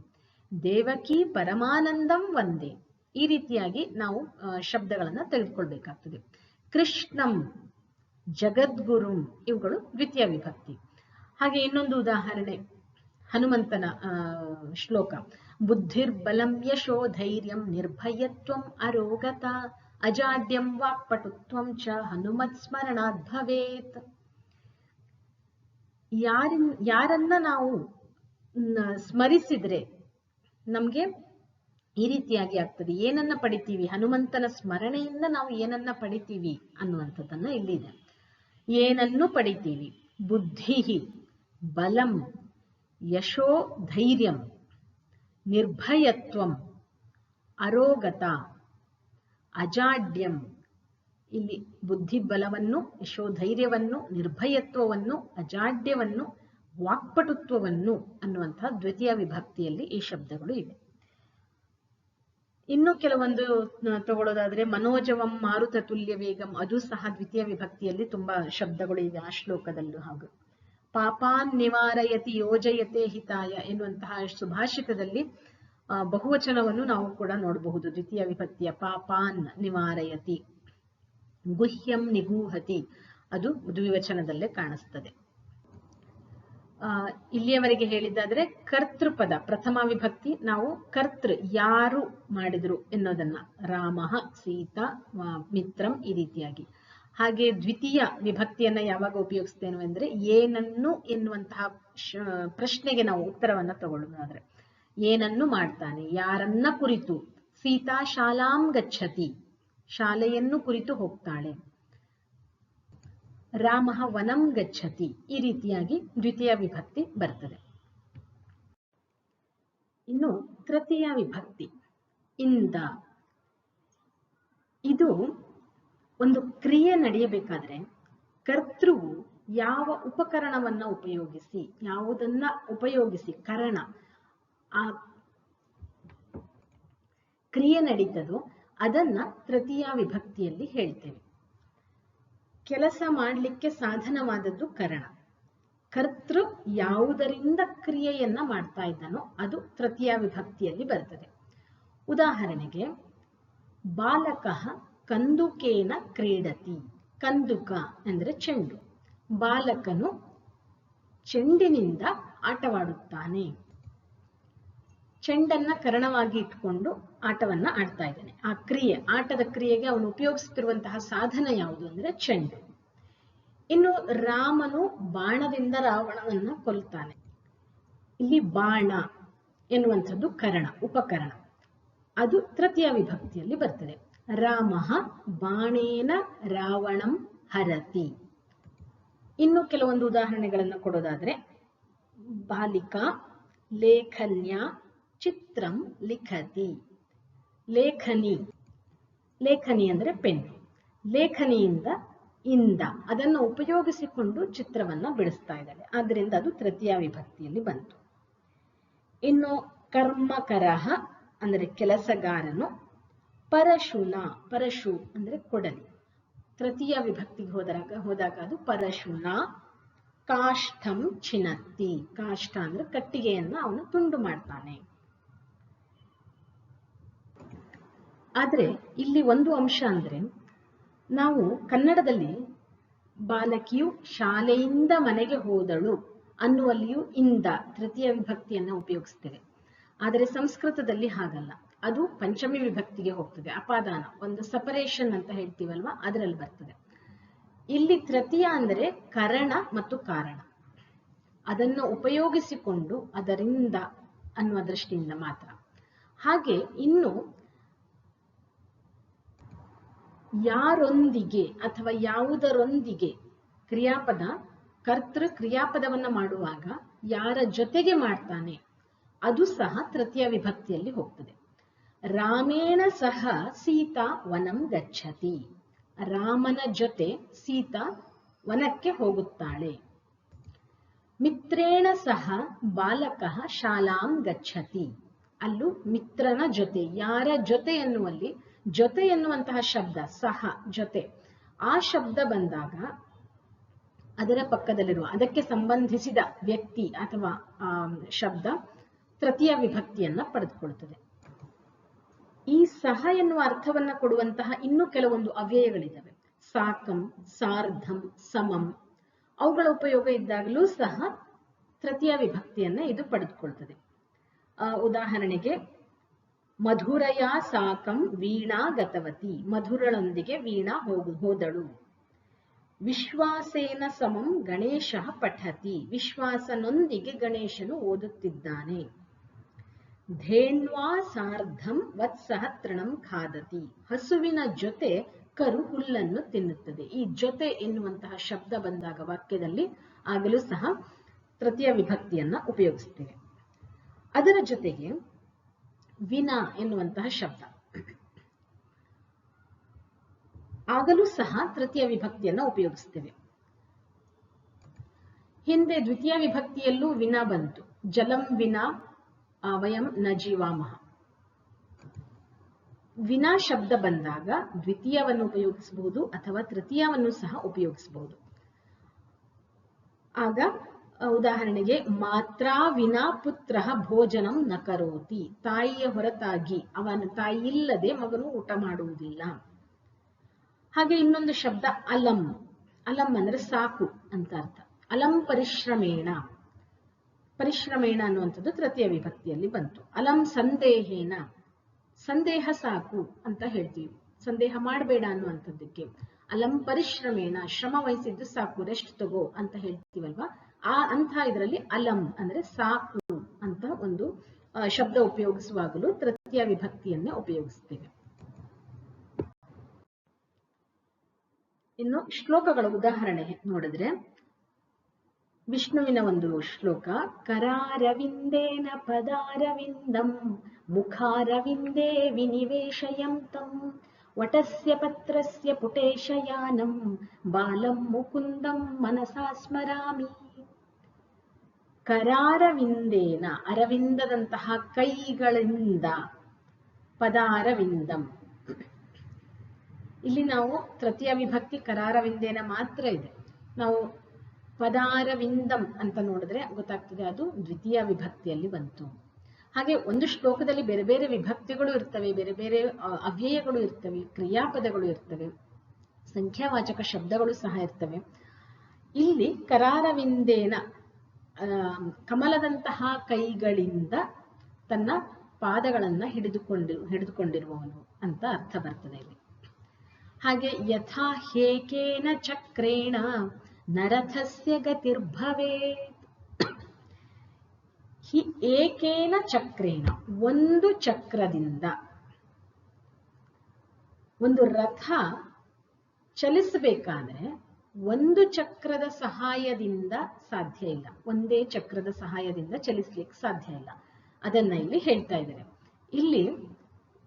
ದೇವಕಿ ಪರಮಾನಂದಂ ವಂದೇ, ಈ ರೀತಿಯಾಗಿ ನಾವು ಶಬ್ದಗಳನ್ನ ತೆಗೆದುಕೊಳ್ಬೇಕಾಗ್ತದೆ. ಕೃಷ್ಣಂ, ಜಗದ್ಗುರುಂ, ಇವುಗಳು ದ್ವಿತೀಯ ವಿಭಕ್ತಿ. ಹಾಗೆ ಇನ್ನೊಂದು ಉದಾಹರಣೆ ಹನುಮಂತನ ಶ್ಲೋಕ. ಬುದ್ಧಿರ್ಬಲಂ ಯಶೋ ಧೈರ್ಯಂ ನಿರ್ಭಯತ್ವಂ ಅರೋಗತ ಅಜಾಡ್ಯಂ ವಾಕ್ಪಟುತ್ವಂ ಚ ಹನುಮತ್ ಸ್ಮರಣಾತ್ ಭವೇತ್. ಯಾರನ್ನ ನಾವು ಸ್ಮರಿಸಿದ್ರೆ ನಮ್ಗೆ ಈ ರೀತಿಯಾಗಿ ಆಗ್ತದೆ. ಏನನ್ನ ಪಡಿತೀವಿ, ಹನುಮಂತನ ಸ್ಮರಣೆಯಿಂದ ನಾವು ಏನನ್ನ ಪಡಿತೀವಿ ಅನ್ನುವಂಥದ್ದನ್ನ ಇಲ್ಲಿದೆ. ಏನನ್ನು ಪಡಿತೀವಿ, ಬುದ್ಧಿ, ಬಲಂ, ಯಶೋ ಧೈರ್ಯಂ, ನಿರ್ಭಯತ್ವಂ, ಅರೋಗತ, ಅಜಾಡ್ಯಂ. ಇಲ್ಲಿ ಬುದ್ಧಿ ಬಲವನ್ನು, ಯಶೋಧೈರ್ಯವನ್ನು, ನಿರ್ಭಯತ್ವವನ್ನು, ಅಜಾಡ್ಯವನ್ನು, ವಾಕ್ಪಟುತ್ವವನ್ನು ಅನ್ನುವಂತಹ ದ್ವಿತೀಯ ವಿಭಕ್ತಿಯಲ್ಲಿ ಈ ಶಬ್ದಗಳು ಇವೆ. ಇನ್ನು ಕೆಲವೊಂದು ತಗೊಳ್ಳೋದಾದ್ರೆ ಮನೋಜವಂ ಮಾರುತ ತುಲ್ಯ ವೇಗಂ, ಅದು ಸಹ ದ್ವಿತೀಯ ವಿಭಕ್ತಿಯಲ್ಲಿ ತುಂಬಾ ಶಬ್ದಗಳು ಇವೆ ಆ ಶ್ಲೋಕದಲ್ಲೂ. ಹಾಗೂ ಪಾಪಾನ್ ನಿವಾರಯತಿ ಯೋಜಯತೆ ಹಿತಾಯ ಎನ್ನುವಂತಹ ಸುಭಾಷಿತದಲ್ಲಿ ಬಹುವಚನವನ್ನು ನಾವು ಕೂಡ ನೋಡಬಹುದು. ದ್ವಿತೀಯ ವಿಭಕ್ತಿಯ ಪಾಪಾನ್ ನಿವಾರಯತಿ, ಗುಹ್ಯಂ ನಿಗೂಹತಿ, ಅದು ದ್ವಿವಚನದಲ್ಲೇ ಕಾಣಿಸ್ತದೆ. ಇಲ್ಲಿಯವರೆಗೆ ಹೇಳಿದ್ದಾದ್ರೆ ಕರ್ತೃಪದ ಪ್ರಥಮ ವಿಭಕ್ತಿ, ನಾವು ಕರ್ತೃ ಯಾರು ಮಾಡಿದ್ರು ಎನ್ನೋದನ್ನ, ರಾಮಃ, ಸೀತಾ, ಮಿತ್ರಂ, ಈ ರೀತಿಯಾಗಿ. ಹಾಗೆ ದ್ವಿತೀಯ ವಿಭಕ್ತಿಯನ್ನ ಯಾವಾಗ ಉಪಯೋಗಿಸ್ತೇವೆ ಅಂದ್ರೆ ಏನನ್ನು ಎನ್ನುವಂತಹ ಪ್ರಶ್ನೆಗೆ ನಾವು ಉತ್ತರವನ್ನ ತಗೊಳ್ಳೋದಾದ್ರೆ ಏನನ್ನು ಮಾಡ್ತಾನೆ, ಯಾರನ್ನ ಕುರಿತು. ಸೀತಾ ಶಾಲಾಂ ಗಚ್ಚತಿ, ಶಾಲೆಯನ್ನು ಕುರಿತು ಹೋಗ್ತಾಳೆ. ರಾಮಃ ವನಂ ಗಚ್ಚತಿ, ಈ ರೀತಿಯಾಗಿ ದ್ವಿತೀಯ ವಿಭಕ್ತಿ ಬರ್ತದೆ. ಇನ್ನು ತೃತೀಯ ವಿಭಕ್ತಿ ಇಂದ, ಇದು ಒಂದು ಕ್ರಿಯೆ ನಡೆಯಬೇಕಾದ್ರೆ ಕರ್ತೃವು ಯಾವ ಉಪಕರಣವನ್ನ ಉಪಯೋಗಿಸಿ, ಯಾವುದನ್ನ ಉಪಯೋಗಿಸಿ ಕರಣ ಆ ಕ್ರಿಯೆ ನಡೀತದೋ ಅದನ್ನ ತೃತೀಯ ವಿಭಕ್ತಿಯಲ್ಲಿ ಹೇಳ್ತೇವೆ. ಕೆಲಸ ಮಾಡಲಿಕ್ಕೆ ಸಾಧನವಾದದ್ದು ಕರಣ. ಕರ್ತೃ ಯಾವುದರಿಂದ ಕ್ರಿಯೆಯನ್ನ ಮಾಡ್ತಾ ಇದ್ದಾನೋ ಅದು ತೃತೀಯ ವಿಭಕ್ತಿಯಲ್ಲಿ ಬರ್ತದೆ. ಉದಾಹರಣೆಗೆ ಬಾಲಕಃ ಕಂದುಕೇನ ಕ್ರೀಡತಿ, ಕಂದುಕ ಅಂದ್ರೆ ಚೆಂಡು, ಬಾಲಕನು ಚೆಂಡಿನಿಂದ ಆಟವಾಡುತ್ತಾನೆ. ಚೆಂಡನ್ನ ಕರಣವಾಗಿ ಇಟ್ಕೊಂಡು ಆಟವನ್ನ ಆಡ್ತಾ ಇದ್ದಾನೆ. ಆ ಕ್ರಿಯೆ, ಆಟದ ಕ್ರಿಯೆಗೆ ಅವನು ಉಪಯೋಗಿಸುತ್ತಿರುವಂತಹ ಸಾಧನ ಯಾವುದು ಅಂದ್ರೆ ಚೆಂಡು. ಇನ್ನು ರಾಮನು ಬಾಣದಿಂದ ರಾವಣನನ್ನ ಕೊಲ್ತಾನೆ. ಇಲ್ಲಿ ಬಾಣ ಎನ್ನುವಂಥದ್ದು ಕರಣ, ಉಪಕರಣ, ಅದು ತೃತೀಯ ವಿಭಕ್ತಿಯಲ್ಲಿ ಬರ್ತದೆ. ರಾಮಃ ಬಾಣೇನ ರಾವಣಂ ಹರತಿ. ಇನ್ನು ಕೆಲವೊಂದು ಉದಾಹರಣೆಗಳನ್ನು ಕೊಡೋದಾದ್ರೆ ಬಾಲಿಕಾ ಲೇಖನ್ಯ ಚಿತ್ರಂ ಲಿಖತಿ, ಲೇಖನಿ, ಲೇಖನಿ ಅಂದ್ರೆ ಪೆನ್. ಲೇಖನಿಯಿಂದ ಇಂದ ಅದನ್ನು ಉಪಯೋಗಿಸಿಕೊಂಡು ಚಿತ್ರವನ್ನ ಬಿಡಿಸ್ತಾ ಇದ್ದಾಳೆ, ಆದ್ದರಿಂದ ಅದು ತೃತೀಯ ವಿಭಕ್ತಿಯಲ್ಲಿ ಬಂತು. ಇನ್ನು ಕರ್ಮಕರಃ ಅಂದ್ರೆ ಕೆಲಸಗಾರನು, ಪರಶುನ, ಪರಶು ಅಂದ್ರೆ ಕೊಡಲಿ, ತೃತೀಯ ವಿಭಕ್ತಿಗೆ ಹೋದಾಗ ಅದು ಪರಶುನ. ಕಾಷ್ಠಂ ಚಿನತ್ತಿ, ಕಾಷ್ಠ ಅಂದ್ರೆ ಕಟ್ಟಿಗೆಯನ್ನ ಅವನು ತುಂಡು ಮಾಡ್ತಾನೆ. ಆದ್ರೆ ಇಲ್ಲಿ ಒಂದು ಅಂಶ ಅಂದ್ರೆ, ನಾವು ಕನ್ನಡದಲ್ಲಿ ಬಾಲಕಿಯು ಶಾಲೆಯಿಂದ ಮನೆಗೆ ಹೋದಳು ಅನ್ನುವಲ್ಲಿಯೂ ಇಂದ ತೃತೀಯ ವಿಭಕ್ತಿಯನ್ನ ಉಪಯೋಗಿಸ್ತೇವೆ. ಆದರೆ ಸಂಸ್ಕೃತದಲ್ಲಿ ಹಾಗಲ್ಲ, ಅದು ಪಂಚಮಿ ವಿಭಕ್ತಿಗೆ ಹೋಗ್ತದೆ. ಅಪಾದಾನ, ಒಂದು ಸಪರೇಷನ್ ಅಂತ ಹೇಳ್ತೀವಲ್ವಾ, ಅದರಲ್ಲಿ ಬರ್ತದೆ. ಇಲ್ಲಿ ತೃತೀಯ ಅಂದರೆ ಕರಣ ಮತ್ತು ಕಾರಣ, ಅದನ್ನು ಉಪಯೋಗಿಸಿಕೊಂಡು ಅದರಿಂದ ಅನ್ನುವ ದೃಷ್ಟಿಯಿಂದ ಮಾತ್ರ. ಹಾಗೆ ಇನ್ನು ಯಾರೊಂದಿಗೆ ಅಥವಾ ಯಾವುದರೊಂದಿಗೆ ಕ್ರಿಯಾಪದ, ಕರ್ತೃ ಕ್ರಿಯಾಪದವನ್ನ ಮಾಡುವಾಗ ಯಾರ ಜೊತೆಗೆ ಮಾಡ್ತಾನೆ ಅದು ಸಹ ತೃತೀಯ ವಿಭಕ್ತಿಯಲ್ಲಿ ಹೋಗ್ತದೆ. ರಾಮೇಣ ಸಹ ಸೀತಾ ವನಂ ಗಚ್ಚತಿ, ರಾಮನ ಜೊತೆ ಸೀತಾ ವನಕ್ಕೆ ಹೋಗುತ್ತಾಳೆ. ಮಿತ್ರೇಣ ಸಹ ಬಾಲಕಃ ಶಾಲಾಂ ಗಚ್ಚತಿ, ಅಲ್ಲೂ ಮಿತ್ರನ ಜೊತೆ, ಯಾರ ಜೊತೆ ಎನ್ನುವಲ್ಲಿ ಜೊತೆ ಎನ್ನುವಂತಹ ಶಬ್ದ ಸಹ, ಜೊತೆ, ಆ ಶಬ್ದ ಬಂದಾಗ ಅದರ ಪಕ್ಕದಲ್ಲಿರುವ ಅದಕ್ಕೆ ಸಂಬಂಧಿಸಿದ ವ್ಯಕ್ತಿ ಅಥವಾ ಶಬ್ದ ತೃತೀಯ ವಿಭಕ್ತಿಯನ್ನ ಪಡೆದುಕೊಳ್ಳುತ್ತದೆ. ಈ ಸಹ ಎನ್ನುವ ಅರ್ಥವನ್ನ ಕೊಡುವಂತಹ ಇನ್ನೂ ಕೆಲವೊಂದು ಅವ್ಯಯಗಳಿದ್ದಾವೆ. ಸಾಕಂ, ಸಾರ್ಧಂ, ಸಮಂ, ಅವುಗಳ ಉಪಯೋಗ ಇದ್ದಾಗಲೂ ಸಹ ತೃತೀಯ ವಿಭಕ್ತಿಯನ್ನ ಇದು ಪಡೆದುಕೊಳ್ತದೆ. ಉದಾಹರಣೆಗೆ ಮಧುರಯ ಸಾಕಂ ವೀಣಾ ಗತವತಿ, ಮಧುರಳೊಂದಿಗೆ ವೀಣಾ ಹೋದಳು. ವಿಶ್ವಾಸೇನ ಸಮಂ ಗಣೇಶ ಪಠತಿ, ವಿಶ್ವಾಸನೊಂದಿಗೆ ಗಣೇಶನು ಓದುತ್ತಿದ್ದಾನೆ. ಧೇನ್ವಾ ಸಾರ್ಧಂ ವತ್ಸಹ ತೃಣಂ ಖಾದತಿ, ಹಸುವಿನ ಜೊತೆ ಕರು ಹುಲ್ಲನ್ನು ತಿನ್ನುತ್ತದೆ. ಈ ಜೊತೆ ಎನ್ನುವಂತಹ ಶಬ್ದ ಬಂದಾಗ ವಾಕ್ಯದಲ್ಲಿ ಆಗಲೂ ಸಹ ತೃತೀಯ ವಿಭಕ್ತಿಯನ್ನ ಉಪಯೋಗಿಸ್ತೇವೆ. ಅದರ ಜೊತೆಗೆ ವಿನ ಎನ್ನುವಂತಹ ಶಬ್ದ ಆಗಲೂ ಸಹ ತೃತೀಯ ವಿಭಕ್ತಿಯನ್ನ ಉಪಯೋಗಿಸ್ತೇವೆ. ಹಿಂದೆ ದ್ವಿತೀಯ ವಿಭಕ್ತಿಯಲ್ಲೂ ವಿನ ಬಂತು. ಜಲಂ ವಿನ ವಯಂ ನ ಜೀವಾಮಃ. ವಿನ ಶಬ್ದ ಬಂದಾಗ ದ್ವಿತೀಯವನ್ನು ಉಪಯೋಗಿಸಬಹುದು ಅಥವಾ ತೃತೀಯವನ್ನು ಸಹ ಉಪಯೋಗಿಸಬಹುದು. ಆಗ ಉದಾಹರಣೆಗೆ ಮಾತ್ರಾ ವಿನಾ ಪುತ್ರ ಭೋಜನಂ ನ ಕರೋತಿ, ತಾಯಿಯ ಹೊರತಾಗಿ ಅವನ ತಾಯಿ ಇಲ್ಲದೆ ಮಗನು ಊಟ ಮಾಡುವುದಿಲ್ಲ. ಹಾಗೆ ಇನ್ನೊಂದು ಶಬ್ದ ಅಲಂ, ಅಲಂ ಅಂದ್ರೆ ಸಾಕು ಅಂತ ಅರ್ಥ. ಅಲಂ ಪರಿಶ್ರಮೇಣ, ಪರಿಶ್ರಮೇಣ ಅನ್ನುವಂಥದ್ದು ತೃತೀಯ ವಿಭಕ್ತಿಯಲ್ಲಿ ಬಂತು. ಅಲಂ ಸಂದೇಹೇನ, ಸಂದೇಹ ಸಾಕು ಅಂತ ಹೇಳ್ತೀವಿ, ಸಂದೇಹ ಮಾಡಬೇಡ ಅನ್ನುವಂಥದ್ದಕ್ಕೆ. ಅಲಂ ಪರಿಶ್ರಮೇಣ, ಶ್ರಮ ವಹಿಸಿದ್ದು ಸಾಕು, ರೆಸ್ಟ್ ತಗೋ ಅಂತ ಹೇಳ್ತೀವಲ್ವಾ, ಅಂಥ ಇದರಲ್ಲಿ ಅಲಂ ಅಂದ್ರೆ ಸಾಕು ಅಂತ ಒಂದು ಶಬ್ದ ಉಪಯೋಗಿಸುವಾಗಲೂ ತೃತೀಯ ವಿಭಕ್ತಿಯನ್ನೇ ಉಪಯೋಗಿಸ್ತೇವೆ. ಇನ್ನು ಶ್ಲೋಕಗಳ ಉದಾಹರಣೆ ನೋಡಿದ್ರೆ, ವಿಷ್ಣುವಿನ ಒಂದು ಶ್ಲೋಕ, ಕರಾರವಿಂದೇನ ಪದಾರವಿಂದಂ ಮುಖಾರವಿಂದೇ ವಿನಿವೇಶಯಂ ತಂ ವಟಸ್ಯ ಪತ್ರಸ್ಯ ಪುಟೇಶಯಾನಂ ಬಾಲಂ ಮುಕುಂದಂ ಮನಸಾ ಸ್ಮರಾಮಿ. ಕರಾರವಿಂದೇನ, ಅರವಿಂದದಂತಹ ಕೈಗಳಿಂದ, ಪದಾರವಿಂದಂ, ಇಲ್ಲಿ ನಾವು ತೃತೀಯ ವಿಭಕ್ತಿ ಕರಾರವಿಂದೇನ ಮಾತ್ರ ಇದೆ. ನಾವು ಪದಾರವಿಂದಂ ಅಂತ ನೋಡಿದ್ರೆ ಗೊತ್ತಾಗ್ತದೆ ಅದು ದ್ವಿತೀಯ ವಿಭಕ್ತಿಯಲ್ಲಿ ಬಂತು. ಹಾಗೆ ಒಂದು ಶ್ಲೋಕದಲ್ಲಿ ಬೇರೆ ಬೇರೆ ವಿಭಕ್ತಿಗಳು ಇರ್ತವೆ, ಬೇರೆ ಬೇರೆ ಅವ್ಯಯಗಳು ಇರ್ತವೆ, ಕ್ರಿಯಾಪದಗಳು ಇರ್ತವೆ, ಸಂಖ್ಯಾವಾಚಕ ಶಬ್ದಗಳು ಸಹ ಇರ್ತವೆ. ಇಲ್ಲಿ ಕರಾರವಿಂದೇನ, ಕಮಲದಂತಹ ಕೈಗಳಿಂದ ತನ್ನ ಪಾದಗಳನ್ನ ಹಿಡಿದುಕೊಂಡಿರುವವನು ಅಂತ ಅರ್ಥ ಬರ್ತದೆ ಇಲ್ಲಿ. ಹಾಗೆ ಯಥಾ ಹೇಕೇನ ಚಕ್ರೇಣ ನರಥಸ್ಯ ಗತಿರ್ಭವೇತ್, ಹಿ ಏಕೇನ ಚಕ್ರೇಣ, ಒಂದು ಚಕ್ರದಿಂದ. ಒಂದು ರಥ ಚಲಿಸಬೇಕಾದ್ರೆ ಒಂದು ಚಕ್ರದ ಸಹಾಯದಿಂದ ಸಾಧ್ಯ ಇಲ್ಲ, ಒಂದೇ ಚಕ್ರದ ಸಹಾಯದಿಂದ ಚಲಿಸ್ಲಿಕ್ಕೆ ಸಾಧ್ಯ ಇಲ್ಲ. ಅದನ್ನ ಇಲ್ಲಿ ಹೇಳ್ತಾ ಇದ್ದಾರೆ. ಇಲ್ಲಿ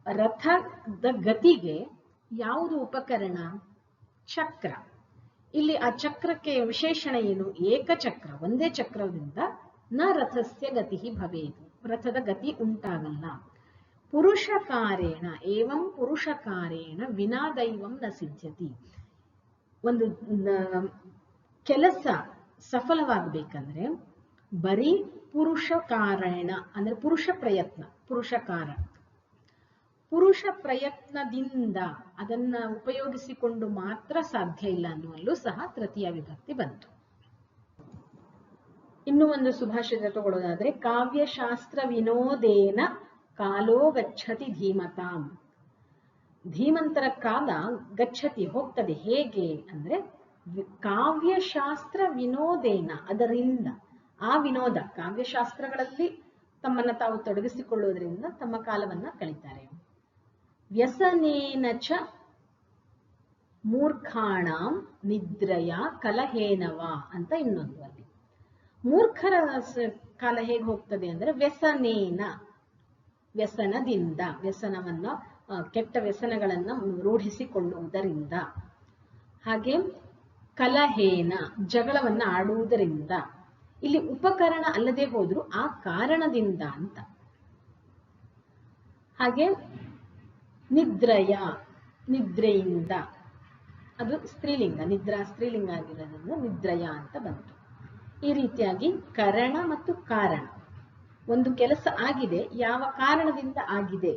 ರಥದ ಗತಿಗೆ ಯಾವುದು ಉಪಕರಣ? ಚಕ್ರ. ಇಲ್ಲಿ ಆ ಚಕ್ರಕ್ಕೆ ವಿಶೇಷಣ ಏನು? ಏಕಚಕ್ರ, ಒಂದೇ ಚಕ್ರದಿಂದ ನ ರಥಸ್ಯ ಗತಿ ಭವೇತ್, ರಥದ ಗತಿ ಉಂಟಾಗಲ್ಲ. ಪುರುಷಕಾರೇಣ ಏವಂ ಪುರುಷಕಾರೇಣ ವಿನಾ ದೈವಂ ನ ಸಿದ್ಧ್ಯತಿ. ಒಂದು ಕೆಲಸ ಸಫಲವಾಗಬೇಕಂದ್ರೆ ಬರೀ ಪುರುಷ ಕಾರಣ ಅಂದ್ರೆ ಪುರುಷ ಪ್ರಯತ್ನ, ಪುರುಷ ಪ್ರಯತ್ನದಿಂದ ಅದನ್ನ ಉಪಯೋಗಿಸಿಕೊಂಡು ಮಾತ್ರ ಸಾಧ್ಯ ಇಲ್ಲ ಅನ್ನುವಲ್ಲೂ ಸಹ ತೃತೀಯ ವಿಭಕ್ತಿ ಬಂತು. ಇನ್ನು ಒಂದು ಸುಭಾಷಿತ ತಗೊಳ್ಳೋದಾದ್ರೆ, ಕಾವ್ಯಶಾಸ್ತ್ರ ವಿನೋದೇನ ಕಾಲೋ ಗಚ್ಚತಿ ಧೀಮತಾಂ. ಧೀಮಂತರ ಕಾಲ ಗಚ್ಚತಿ ಹೋಗ್ತದೆ. ಹೇಗೆ ಅಂದ್ರೆ ಕಾವ್ಯಶಾಸ್ತ್ರ ವಿನೋದೇನ, ಅದರಿಂದ ಆ ವಿನೋದ ಕಾವ್ಯಶಾಸ್ತ್ರಗಳಲ್ಲಿ ತಮ್ಮನ್ನ ತಾವು ತೊಡಗಿಸಿಕೊಳ್ಳುವುದರಿಂದ ತಮ್ಮ ಕಾಲವನ್ನ ಕಳೀತಾರೆ. ವ್ಯಸನೇನ ಚ ಮೂರ್ಖಾಣಾಂ ನಿದ್ರಯ ಕಲಹೇನವ ಅಂತ ಇನ್ನೊಂದು. ಅಲ್ಲಿ ಮೂರ್ಖರ ಕಾಲ ಹೇಗೆ ಹೋಗ್ತದೆ ಅಂದ್ರೆ ವ್ಯಸನೇನ, ವ್ಯಸನದಿಂದ, ವ್ಯಸನವನ್ನ ಕೆಟ್ಟ ವ್ಯಸನಗಳನ್ನ ರೂಢಿಸಿಕೊಳ್ಳುವುದರಿಂದ, ಹಾಗೆ ಕಲಹೇನ ಜಗಳವನ್ನ ಆಡುವುದರಿಂದ. ಇಲ್ಲಿ ಉಪಕರಣ ಅಲ್ಲದೆ ಹೋದ್ರು ಆ ಕಾರಣದಿಂದ ಅಂತ. ಹಾಗೆ ನಿದ್ರಯ, ನಿದ್ರೆಯಿಂದ, ಅದು ಸ್ತ್ರೀಲಿಂಗ, ನಿದ್ರಾ ಸ್ತ್ರೀಲಿಂಗ ಆಗಿರೋದ್ರಿಂದ ನಿದ್ರಯ ಅಂತ ಬಂತು. ಈ ರೀತಿಯಾಗಿ ಕರಣ ಮತ್ತು ಕಾರಣ, ಒಂದು ಕೆಲಸ ಆಗಿದೆ, ಯಾವ ಕಾರಣದಿಂದ ಆಗಿದೆ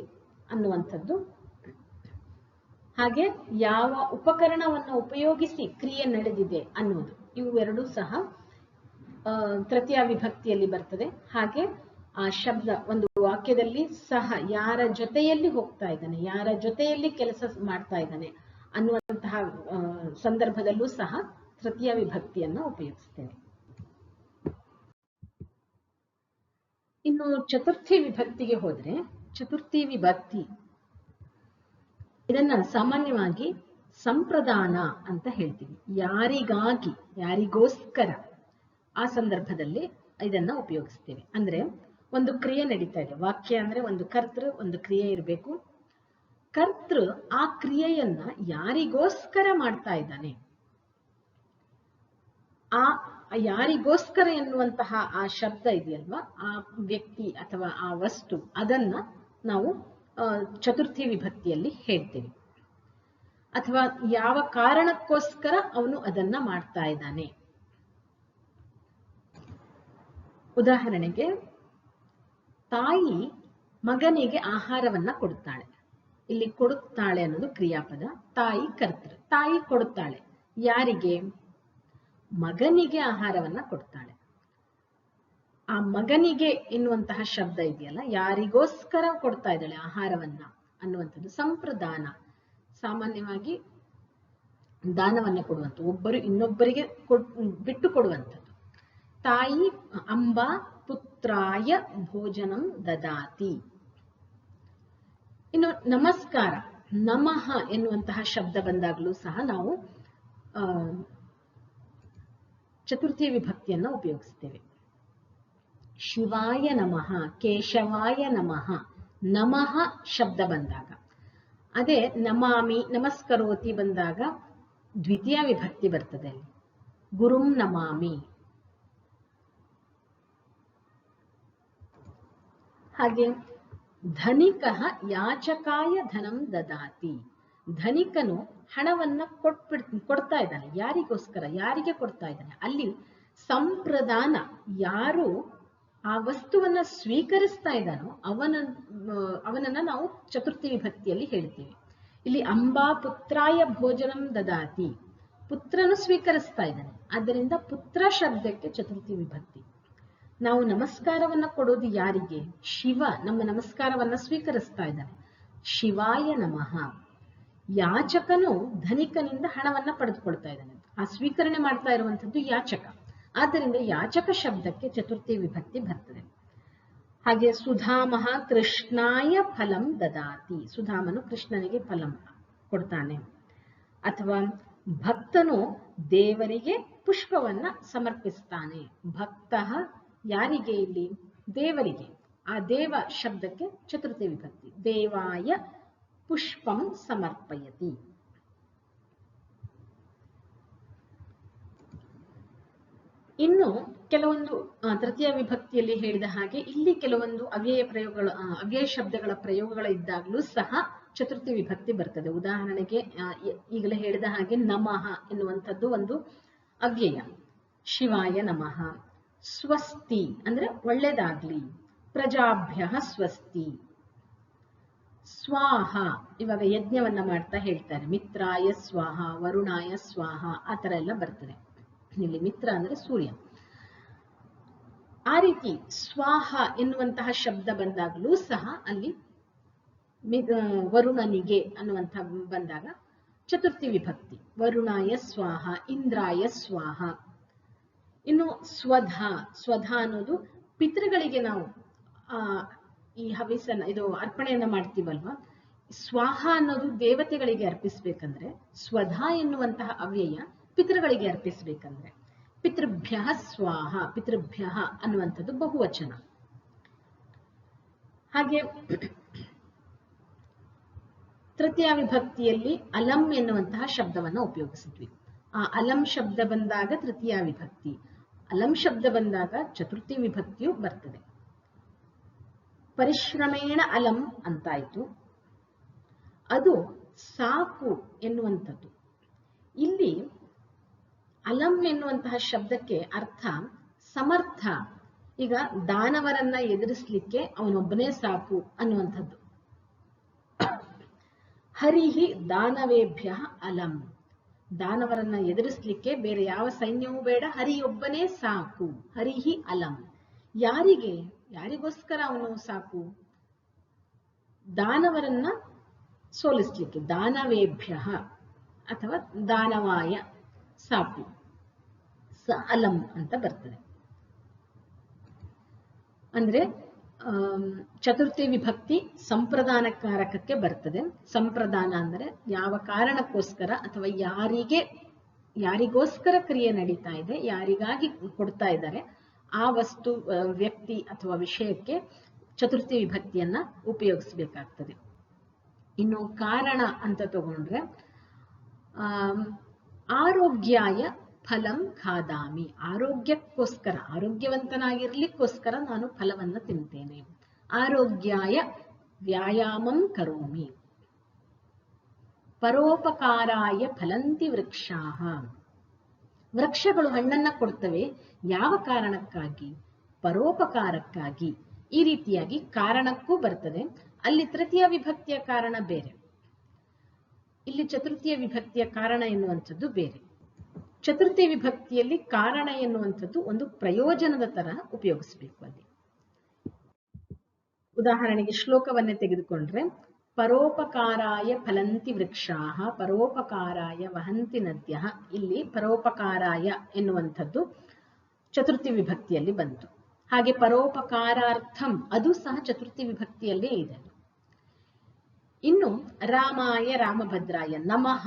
ಅನ್ನುವಂಥದ್ದು, ಹಾಗೆ ಯಾವ ಉಪಕರಣವನ್ನು ಉಪಯೋಗಿಸಿ ಕ್ರಿಯೆ ನಡೆದಿದೆ ಅನ್ನುವುದು, ಇವು ಎರಡೂ ಸಹ ತೃತೀಯ ವಿಭಕ್ತಿಯಲ್ಲಿ ಬರ್ತದೆ. ಹಾಗೆ ಆ ಶಬ್ದ ಒಂದು ವಾಕ್ಯದಲ್ಲಿ ಸಹ ಯಾರ ಜೊತೆಯಲ್ಲಿ ಹೋಗ್ತಾ ಇದ್ದಾನೆ, ಯಾರ ಜೊತೆಯಲ್ಲಿ ಕೆಲಸ ಮಾಡ್ತಾ ಇದ್ದಾನೆ ಅನ್ನುವಂತಹ ಸಂದರ್ಭದಲ್ಲೂ ಸಹ ತೃತೀಯ ವಿಭಕ್ತಿಯನ್ನು ಉಪಯೋಗಿಸ್ತೇವೆ. ಇನ್ನು ಚತುರ್ಥಿ ವಿಭಕ್ತಿಗೆ ಹೋದ್ರೆ, ಚತುರ್ಥಿ ವಿಭಕ್ತಿ ಇದನ್ನ ಸಾಮಾನ್ಯವಾಗಿ ಸಂಪ್ರದಾನ ಅಂತ ಹೇಳ್ತೀವಿ. ಯಾರಿಗಾಗಿ, ಯಾರಿಗೋಸ್ಕರ ಆ ಸಂದರ್ಭದಲ್ಲಿ ಇದನ್ನ ಉಪಯೋಗಿಸ್ತೇವೆ. ಅಂದ್ರೆ ಒಂದು ಕ್ರಿಯೆ ನಡೀತಾ ಇದೆ, ವಾಕ್ಯ ಅಂದ್ರೆ ಒಂದು ಕರ್ತೃ, ಒಂದು ಕ್ರಿಯೆ ಇರಬೇಕು. ಕರ್ತೃ ಆ ಕ್ರಿಯೆಯನ್ನ ಯಾರಿಗೋಸ್ಕರ ಮಾಡ್ತಾ ಇದ್ದಾನೆ, ಆ ಯಾರಿಗೋಸ್ಕರ ಎನ್ನುವಂತಹ ಆ ಶಬ್ದ ಇದೆಯಲ್ವಾ, ಆ ವ್ಯಕ್ತಿ ಅಥವಾ ಆ ವಸ್ತು, ಅದನ್ನ ನಾವು ಚತುರ್ಥಿ ವಿಭಕ್ತಿಯಲ್ಲಿ ಹೇಳ್ತೇವೆ. ಅಥವಾ ಯಾವ ಕಾರಣಕ್ಕೋಸ್ಕರ ಅವನು ಅದನ್ನ ಮಾಡ್ತಾ ಇದ್ದಾನೆ. ಉದಾಹರಣೆಗೆ, ತಾಯಿ ಮಗನಿಗೆ ಆಹಾರವನ್ನ ಕೊಡುತ್ತಾಳೆ. ಇಲ್ಲಿ ಕೊಡುತ್ತಾಳೆ ಅನ್ನೋದು ಕ್ರಿಯಾಪದ, ತಾಯಿ ಕರ್ತೃ. ತಾಯಿ ಕೊಡುತ್ತಾಳೆ ಯಾರಿಗೆ? ಮಗನಿಗೆ ಆಹಾರವನ್ನ ಕೊಡ್ತಾಳೆ. ಆ ಮಗನಿಗೆ ಎನ್ನುವಂತಹ ಶಬ್ದ ಇದೆಯಲ್ಲ, ಯಾರಿಗೋಸ್ಕರ ಕೊಡ್ತಾ ಇದ್ದಾಳೆ ಆಹಾರವನ್ನ ಅನ್ನುವಂಥದ್ದು ಸಂಪ್ರದಾನ. ಸಾಮಾನ್ಯವಾಗಿ ದಾನವನ್ನ ಕೊಡುವಂಥದ್ದು, ಒಬ್ಬರು ಇನ್ನೊಬ್ಬರಿಗೆ ಬಿಟ್ಟು ಕೊಡುವಂಥದ್ದು. ತಾಯಿ ಅಂಬ ಪುತ್ರಾಯ ಭೋಜನಂ ದದಾತಿ. ಇನ್ನು ನಮಸ್ಕಾರ, ನಮಃ ಎನ್ನುವಂತಹ ಶಬ್ದ ಬಂದಾಗಲೂ ಸಹ ನಾವು ಚತುರ್ಥಿ ವಿಭಕ್ತಿಯನ್ನ ಉಪಯೋಗಿಸ್ತೇವೆ. ಶಿವಾಯ ನಮಃ, ಕೇಶವಾಯ ನಮಃ, ನಮಃ ಶಬ್ದ ಬಂದಾಗ. ಅದೇ ನಮಾಮಿ, ನಮಸ್ಕರೋತಿ ಬಂದಾಗ ದ್ವಿತೀಯ ವಿಭಕ್ತಿ ಬರ್ತದೆ. ಗುರುಂ ನಮಾಮಿ. ಹಾಗೆ ಧನಿಕಃ ಯಾಚಕಾಯ ಧನಂ ದದಾತಿ. ಧನಿಕನು ಹಣವನ್ನ ಕೊಡ್ತಾ ಇದ್ದಾನೆ. ಯಾರಿಗೋಸ್ಕರ? ಯಾರಿಗೆ ಕೊಡ್ತಾ ಇದ್ದಾನೆ? ಅಲ್ಲಿ ಸಂಪ್ರದಾನ, ಯಾರು ಆ ವಸ್ತುವನ್ನ ಸ್ವೀಕರಿಸ್ತಾ ಇದ್ದಾನೋ ಅವನನ್ನ ನಾವು ಚತುರ್ಥಿ ವಿಭಕ್ತಿಯಲ್ಲಿ ಹೇಳ್ತೀವಿ. ಇಲ್ಲಿ ಅಂಬಾ ಪುತ್ರಾಯ ಭೋಜನಂ ದದಾತಿ, ಪುತ್ರನು ಸ್ವೀಕರಿಸ್ತಾ ಇದ್ದಾನೆ, ಆದ್ದರಿಂದ ಪುತ್ರ ಶಬ್ದಕ್ಕೆ ಚತುರ್ಥಿ ವಿಭಕ್ತಿ. ನಾವು ನಮಸ್ಕಾರವನ್ನ ಕೊಡೋದು ಯಾರಿಗೆ? ಶಿವ ನಮ್ಮ ನಮಸ್ಕಾರವನ್ನ ಸ್ವೀಕರಿಸ್ತಾ ಇದ್ದಾನೆ, ಶಿವಾಯ ನಮಃ. ಯಾಚಕನು ಧನಿಕನಿಂದ ಹಣವನ್ನ ಪಡೆದುಕೊಳ್ತಾ ಇದ್ದಾನೆ, ಆ ಸ್ವೀಕರಣೆ ಮಾಡ್ತಾ ಇರುವಂತದ್ದು ಯಾಚಕ, ಆದ್ದರಿಂದ ಯಾಚಕ ಶಬ್ದಕ್ಕೆ ಚತುರ್ಥಿ ವಿಭಕ್ತಿ ಬರ್ತದೆ. ಹಾಗೆ ಸುಧಾಮಃ ಕೃಷ್ಣಾಯ ಫಲಂ ದದಾತಿ, ಸುಧಾಮನು ಕೃಷ್ಣನಿಗೆ ಫಲಂ ಕೊಡ್ತಾನೆ. ಅಥವಾ ಭಕ್ತನು ದೇವರಿಗೆ ಪುಷ್ಪವನ್ನ ಸಮರ್ಪಿಸ್ತಾನೆ. ಭಕ್ತ ಯಾರಿಗೆ? ಇಲ್ಲಿ ದೇವರಿಗೆ. ಆ ದೇವ ಶಬ್ದಕ್ಕೆ ಚತುರ್ಥಿ ವಿಭಕ್ತಿ. ದೇವಾಯ ಪುಷ್ಪಂ ಸಮರ್ಪಯತಿ. ಇನ್ನು ಕೆಲವೊಂದು ತೃತೀಯ ವಿಭಕ್ತಿಯಲ್ಲಿ ಹೇಳಿದ ಹಾಗೆ ಇಲ್ಲಿ ಕೆಲವೊಂದು ಅವ್ಯಯ ಶಬ್ದಗಳ ಪ್ರಯೋಗಗಳ ಇದ್ದಾಗಲೂ ಸಹ ಚತುರ್ಥಿ ವಿಭಕ್ತಿ ಬರ್ತದೆ. ಉದಾಹರಣೆಗೆ ಈಗಲೇ ಹೇಳಿದ ಹಾಗೆ ನಮಃ ಎನ್ನುವಂಥದ್ದು ಒಂದು ಅವ್ಯಯ. ಶಿವಾಯ ನಮಃ. ಸ್ವಸ್ತಿ ಅಂದ್ರೆ ಒಳ್ಳೆದಾಗ್ಲಿ. ಪ್ರಜಾಭ್ಯ ಸ್ವಸ್ತಿ. ಸ್ವಾಹ, ಇವಾಗ ಯಜ್ಞವನ್ನ ಮಾಡ್ತಾ ಹೇಳ್ತಾರೆ, ಮಿತ್ರಾಯ ಸ್ವಾಹ, ವರುಣಾಯ ಸ್ವಾಹ, ಆ ತರ ಎಲ್ಲ ಬರ್ತದೆ. ಇಲ್ಲಿ ಮಿತ್ರ ಅಂದ್ರೆ ಸೂರ್ಯ. ಆ ರೀತಿ ಸ್ವಾಹ ಎನ್ನುವಂತಹ ಶಬ್ದ ಬಂದಾಗಲೂ ಸಹ ಅಲ್ಲಿ ವರುಣನಿಗೆ ಅನ್ನುವಂಥ ಬಂದಾಗ ಚತುರ್ಥಿ ವಿಭಕ್ತಿ. ವರುಣಾಯ ಸ್ವಾಹ, ಇಂದ್ರಾಯ ಸ್ವಾಹ. ಇನ್ನು ಸ್ವಧ ಅನ್ನೋದು ಪಿತೃಗಳಿಗೆ ನಾವು ಈ ಹವಿಸನ್ನ ಇದು ಅರ್ಪಣೆಯನ್ನ ಮಾಡ್ತೀವಲ್ವಾ, ಸ್ವಾಹ ಅನ್ನೋದು ದೇವತೆಗಳಿಗೆ ಅರ್ಪಿಸ್ಬೇಕಂದ್ರೆ, ಸ್ವಧ ಎನ್ನುವಂತಹ ಅವ್ಯಯ ಪಿತೃಗಳಿಗೆ ಅರ್ಪಿಸ್ಬೇಕಂದ್ರೆ ಪಿತೃಭ್ಯ ಸ್ವಾಹ, ಪಿತೃಭ್ಯ ಅನ್ನುವಂಥದ್ದು ಬಹುವಚನ. ಹಾಗೆ ತೃತೀಯ ವಿಭಕ್ತಿಯಲ್ಲಿ ಅಲಂ ಎನ್ನುವಂತಹ ಶಬ್ದವನ್ನ ಉಪಯೋಗಿಸಿದ್ವಿ. ಆ ಅಲಂ ಶಬ್ದ ಬಂದಾಗ ತೃತೀಯ ವಿಭಕ್ತಿ, ಅಲಂ ಶಬ್ದ ಬಂದಾಗ ಚತುರ್ಥಿ ವಿಭಕ್ತಿಯು ಬರ್ತದೆ. ಪರಿಶ್ರಮೇಣ ಅಲಂ ಅಂತಾಯ್ತು. ಅದು ಸಾಕು ಎನ್ನುವಂಥದ್ದು. ಇಲ್ಲಿ ಅಲಂ ಎನ್ನುವಂತಹ ಶಬ್ದಕ್ಕೆ ಅರ್ಥ ಸಮರ್ಥ. ಈಗ ದಾನವರನ್ನ ಎದುರಿಸಲಿಕ್ಕೆ ಅವನೊಬ್ಬನೇ ಸಾಕು ಅನ್ನುವಂಥದ್ದು. ಹರಿಹಿ ದಾನವೇಭ್ಯ ಅಲಂ. ದಾನವರನ್ನ ಎದುರಿಸಲಿಕ್ಕೆ ಬೇರೆ ಯಾವ ಸೈನ್ಯವೂ ಬೇಡ, ಹರಿಯೊಬ್ಬನೇ ಸಾಕು. ಹರಿಹಿ ಅಲಂ. ಯಾರಿಗೋಸ್ಕರ ಅವನು ಸಾಕು? ದಾನವರನ್ನ ಸೋಲಿಸ್ಲಿಕ್ಕೆ. ದಾನವೇಭ್ಯ ಅಥವಾ ದಾನವಾಯ ಸಾಕು. ಅಲಂ ಅಂತ ಬರ್ತದೆ. ಅಂದ್ರೆ ಚತುರ್ಥಿ ವಿಭಕ್ತಿ ಸಂಪ್ರದಾನಕಾರಕಕ್ಕೆ ಬರ್ತದೆ. ಸಂಪ್ರದಾನ ಅಂದ್ರೆ ಯಾವ ಕಾರಣಕ್ಕೋಸ್ಕರ ಅಥವಾ ಯಾರಿಗೋಸ್ಕರ ಕ್ರಿಯೆ ನಡೀತಾ ಇದೆ, ಯಾರಿಗಾಗಿ ಕೊಡ್ತಾ ಇದ್ದಾರೆ, ಆ ವಸ್ತು, ವ್ಯಕ್ತಿ ಅಥವಾ ವಿಷಯಕ್ಕೆ ಚತುರ್ಥಿ ವಿಭಕ್ತಿಯನ್ನ ಉಪಯೋಗಿಸಬೇಕಾಗ್ತದೆ. ಇನ್ನು ಕಾರಣ ಅಂತ ತಗೊಂಡ್ರೆ ಆರೋಗ್ಯಾಯ ಫಲಂ ಖಾದಾಮಿ. ಆರೋಗ್ಯಕ್ಕೋಸ್ಕರ, ಆರೋಗ್ಯವಂತನಾಗಿರ್ಲಿಕ್ಕೋಸ್ಕರ ನಾನು ಫಲವನ್ನ ತಿಂತೇನೆ. ಆರೋಗ್ಯಾಯ ವ್ಯಾಯಾಮಂ ಕರೋಮಿ. ಪರೋಪಕಾರಾಯ ಫಲಂತಿ ವೃಕ್ಷಾಃ. ವೃಕ್ಷಗಳು ಹಣ್ಣನ್ನ ಕೊಡ್ತವೆ. ಯಾವ ಕಾರಣಕ್ಕಾಗಿ? ಪರೋಪಕಾರಕ್ಕಾಗಿ. ಈ ರೀತಿಯಾಗಿ ಕಾರಣಕ್ಕೂ ಬರ್ತದೆ. ಅಲ್ಲಿ ತೃತೀಯ ವಿಭಕ್ತಿಯ ಕಾರಣ ಬೇರೆ, ಇಲ್ಲಿ ಚತುರ್ಥಿಯ ವಿಭಕ್ತಿಯ ಕಾರಣ ಎನ್ನುವಂಥದ್ದು ಬೇರೆ. ಚತುರ್ಥಿ ವಿಭಕ್ತಿಯಲ್ಲಿ ಕಾರಣ ಎನ್ನುವಂಥದ್ದು ಒಂದು ಪ್ರಯೋಜನದ ತರ ಉಪಯೋಗಿಸಬೇಕು. ಅಲ್ಲಿ ಉದಾಹರಣೆಗೆ ಶ್ಲೋಕವನ್ನೇ ತೆಗೆದುಕೊಂಡ್ರೆ, ಪರೋಪಕಾರಾಯ ಫಲಂತಿ ವೃಕ್ಷಾಃ ಪರೋಪಕಾರಾಯ ವಹಂತಿ ನದ್ಯಃ. ಇಲ್ಲಿ ಪರೋಪಕಾರಾಯ ಎನ್ನುವಂಥದ್ದು ಚತುರ್ಥಿ ವಿಭಕ್ತಿಯಲ್ಲಿ ಬಂತು. ಹಾಗೆ ಪರೋಪಕಾರಾರ್ಥಂ ಅದು ಸಹ ಚತುರ್ಥಿ ವಿಭಕ್ತಿಯಲ್ಲೇ ಇದೆ. ಇನ್ನು ರಾಮಾಯ ರಾಮಭದ್ರಾಯ ನಮಃ,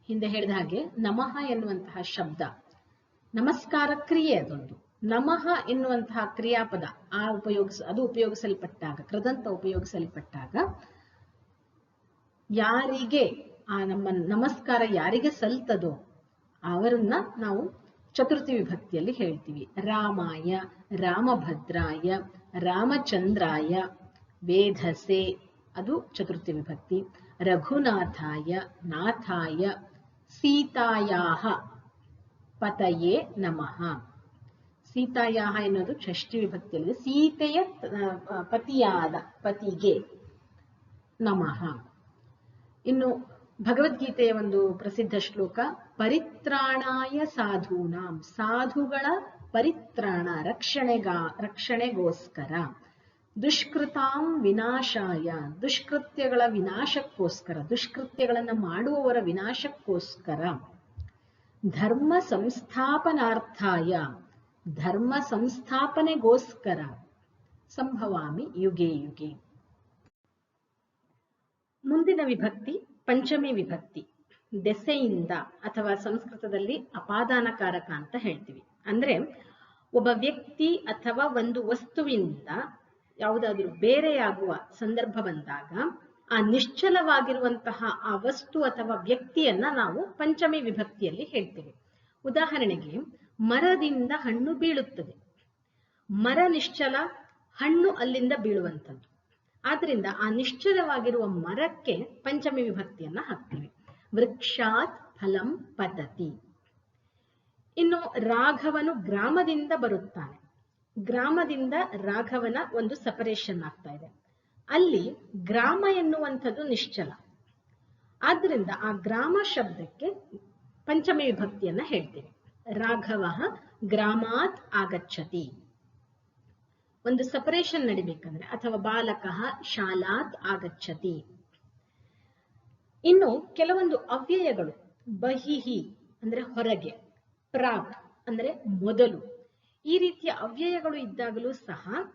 ಹಿಂದೆ ಹೇಳಿದ ಹಾಗೆ ನಮಃ ಎನ್ನುವಂತಹ ಶಬ್ದ ನಮಸ್ಕಾರ ಕ್ರಿಯೆ. ಅದೊಂದು ನಮಃ ಎನ್ನುವಂತಹ ಕ್ರಿಯಾಪದ ಅದು ಉಪಯೋಗಿಸಲ್ಪಟ್ಟಾಗ, ಕೃದಂತ ಉಪಯೋಗಿಸಲ್ಪಟ್ಟಾಗ ಯಾರಿಗೆ ಆ ನಮ್ಮ ನಮಸ್ಕಾರ ಯಾರಿಗೆ ಸಲ್ತದೋ ಅವರನ್ನ ನಾವು ಚತುರ್ಥಿ ವಿಭಕ್ತಿಯಲ್ಲಿ ಹೇಳ್ತೀವಿ. ರಾಮಾಯ, ರಾಮಭದ್ರಾಯ, ರಾಮಚಂದ್ರಾಯ, ವೇಧಸೆ ಅದು ಚತುರ್ಥಿ ವಿಭಕ್ತಿ. ರಘುನಾಥಾಯ, ನಾಥಾಯ, ಸೀತಾಯಾಹ ಪತಯೇ ನಮಃ. ಸೀತಾಯಾಹ ಎನ್ನುವುದು ಷಷ್ಠಿ ವಿಭಕ್ತಿಯಲ್ಲಿ ಸೀತೆಯ ಪತಿಯಾದ ಪತಿಗೆ ನಮಃ. ಇನ್ನು ಭಗವದ್ಗೀತೆಯ ಒಂದು ಪ್ರಸಿದ್ಧ ಶ್ಲೋಕ, ಪರಿತ್ರಾಣಾಯ ಸಾಧೂನಾಂ. ಸಾಧುಗಳ ಪರಿತ್ರಾಣ, ರಕ್ಷಣೆಗೋಸ್ಕರ. ದುಷ್ಕೃತಾಂ ವಿನಾಶಾಯ. ದುಷ್ಕೃತ್ಯಗಳ ವಿನಾಶಕ್ಕೋಸ್ಕರ, ದುಷ್ಕೃತ್ಯಗಳನ್ನ ಮಾಡುವವರ ವಿನಾಶಕ್ಕೋಸ್ಕರ. ಧರ್ಮ ಸಂಸ್ಥಾಪನಾರ್ಥಾಯ. ಧರ್ಮ ಸಂಸ್ಥಾಪನೆಗೋಸ್ಕರ. ಸಂಭವಾಮಿ ಯುಗೆ ಯುಗೆ. ಮುಂದಿನ ವಿಭಕ್ತಿ ಪಂಚಮಿ ವಿಭಕ್ತಿ. ದೆಸೆಯಿಂದ ಅಥವಾ ಸಂಸ್ಕೃತದಲ್ಲಿ ಅಪಾದಾನಕಾರಕ ಅಂತ ಹೇಳ್ತೀವಿ. ಅಂದ್ರೆ ಒಬ್ಬ ವ್ಯಕ್ತಿ ಅಥವಾ ಒಂದು ವಸ್ತುವಿನಿಂದ ಯಾವುದಾದ್ರೂ ಬೇರೆಯಾಗುವ ಸಂದರ್ಭ ಬಂದಾಗ ಆ ನಿಶ್ಚಲವಾಗಿರುವಂತಹ ಆ ವಸ್ತು ಅಥವಾ ವ್ಯಕ್ತಿಯನ್ನ ನಾವು ಪಂಚಮಿ ವಿಭಕ್ತಿಯಲ್ಲಿ ಹೇಳ್ತೇವೆ. ಉದಾಹರಣೆಗೆ, ಮರದಿಂದ ಹಣ್ಣು ಬೀಳುತ್ತದೆ. ಮರ ನಿಶ್ಚಲ, ಹಣ್ಣು ಅಲ್ಲಿಂದ ಬೀಳುವಂಥದ್ದು. ಆದ್ರಿಂದ ಆ ನಿಶ್ಚಲವಾಗಿರುವ ಮರಕ್ಕೆ ಪಂಚಮಿ ವಿಭಕ್ತಿಯನ್ನ ಹಾಕ್ತೀವಿ. ವೃಕ್ಷಾತ್ ಫಲಂ ಪತತಿ. ಇನ್ನು ರಾಘವನು ಗ್ರಾಮದಿಂದ ಬರುತ್ತಾನೆ. ಗ್ರಾಮದಿಂದ ರಾಘವನ ಒಂದು ಸಪರೇಷನ್ ಆಗ್ತಾ ಇದೆ. ಅಲ್ಲಿ ಗ್ರಾಮ ಎನ್ನುವಂಥದ್ದು ನಿಶ್ಚಲ. ಆದ್ರಿಂದ ಆ ಗ್ರಾಮ ಶಬ್ದಕ್ಕೆ ಪಂಚಮಿ ವಿಭಕ್ತಿಯನ್ನ ಹೇಳ್ತೀವಿ. ರಾಘವ ಗ್ರಾಮಾತ್ ಆಗಚ್ಚತಿ. ಒಂದು ಸಪರೇಷನ್ ನಡಿಬೇಕಂದ್ರೆ, ಅಥವಾ ಬಾಲಕ ಶಾಲಾತ್ ಆಗಚ್ಚತಿ. ಇನ್ನು ಕೆಲವೊಂದು ಅವ್ಯಯಗಳು, ಬಹಿಹಿ ಅಂದ್ರೆ ಹೊರಗೆ, ಪ್ರಾಕ್ ಅಂದ್ರೆ ಮೊದಲು, ಈ ರೀತಿಯ ಅವ್ಯಯಗಳು ಇದ್ದಾಗಲೂ ಸಹ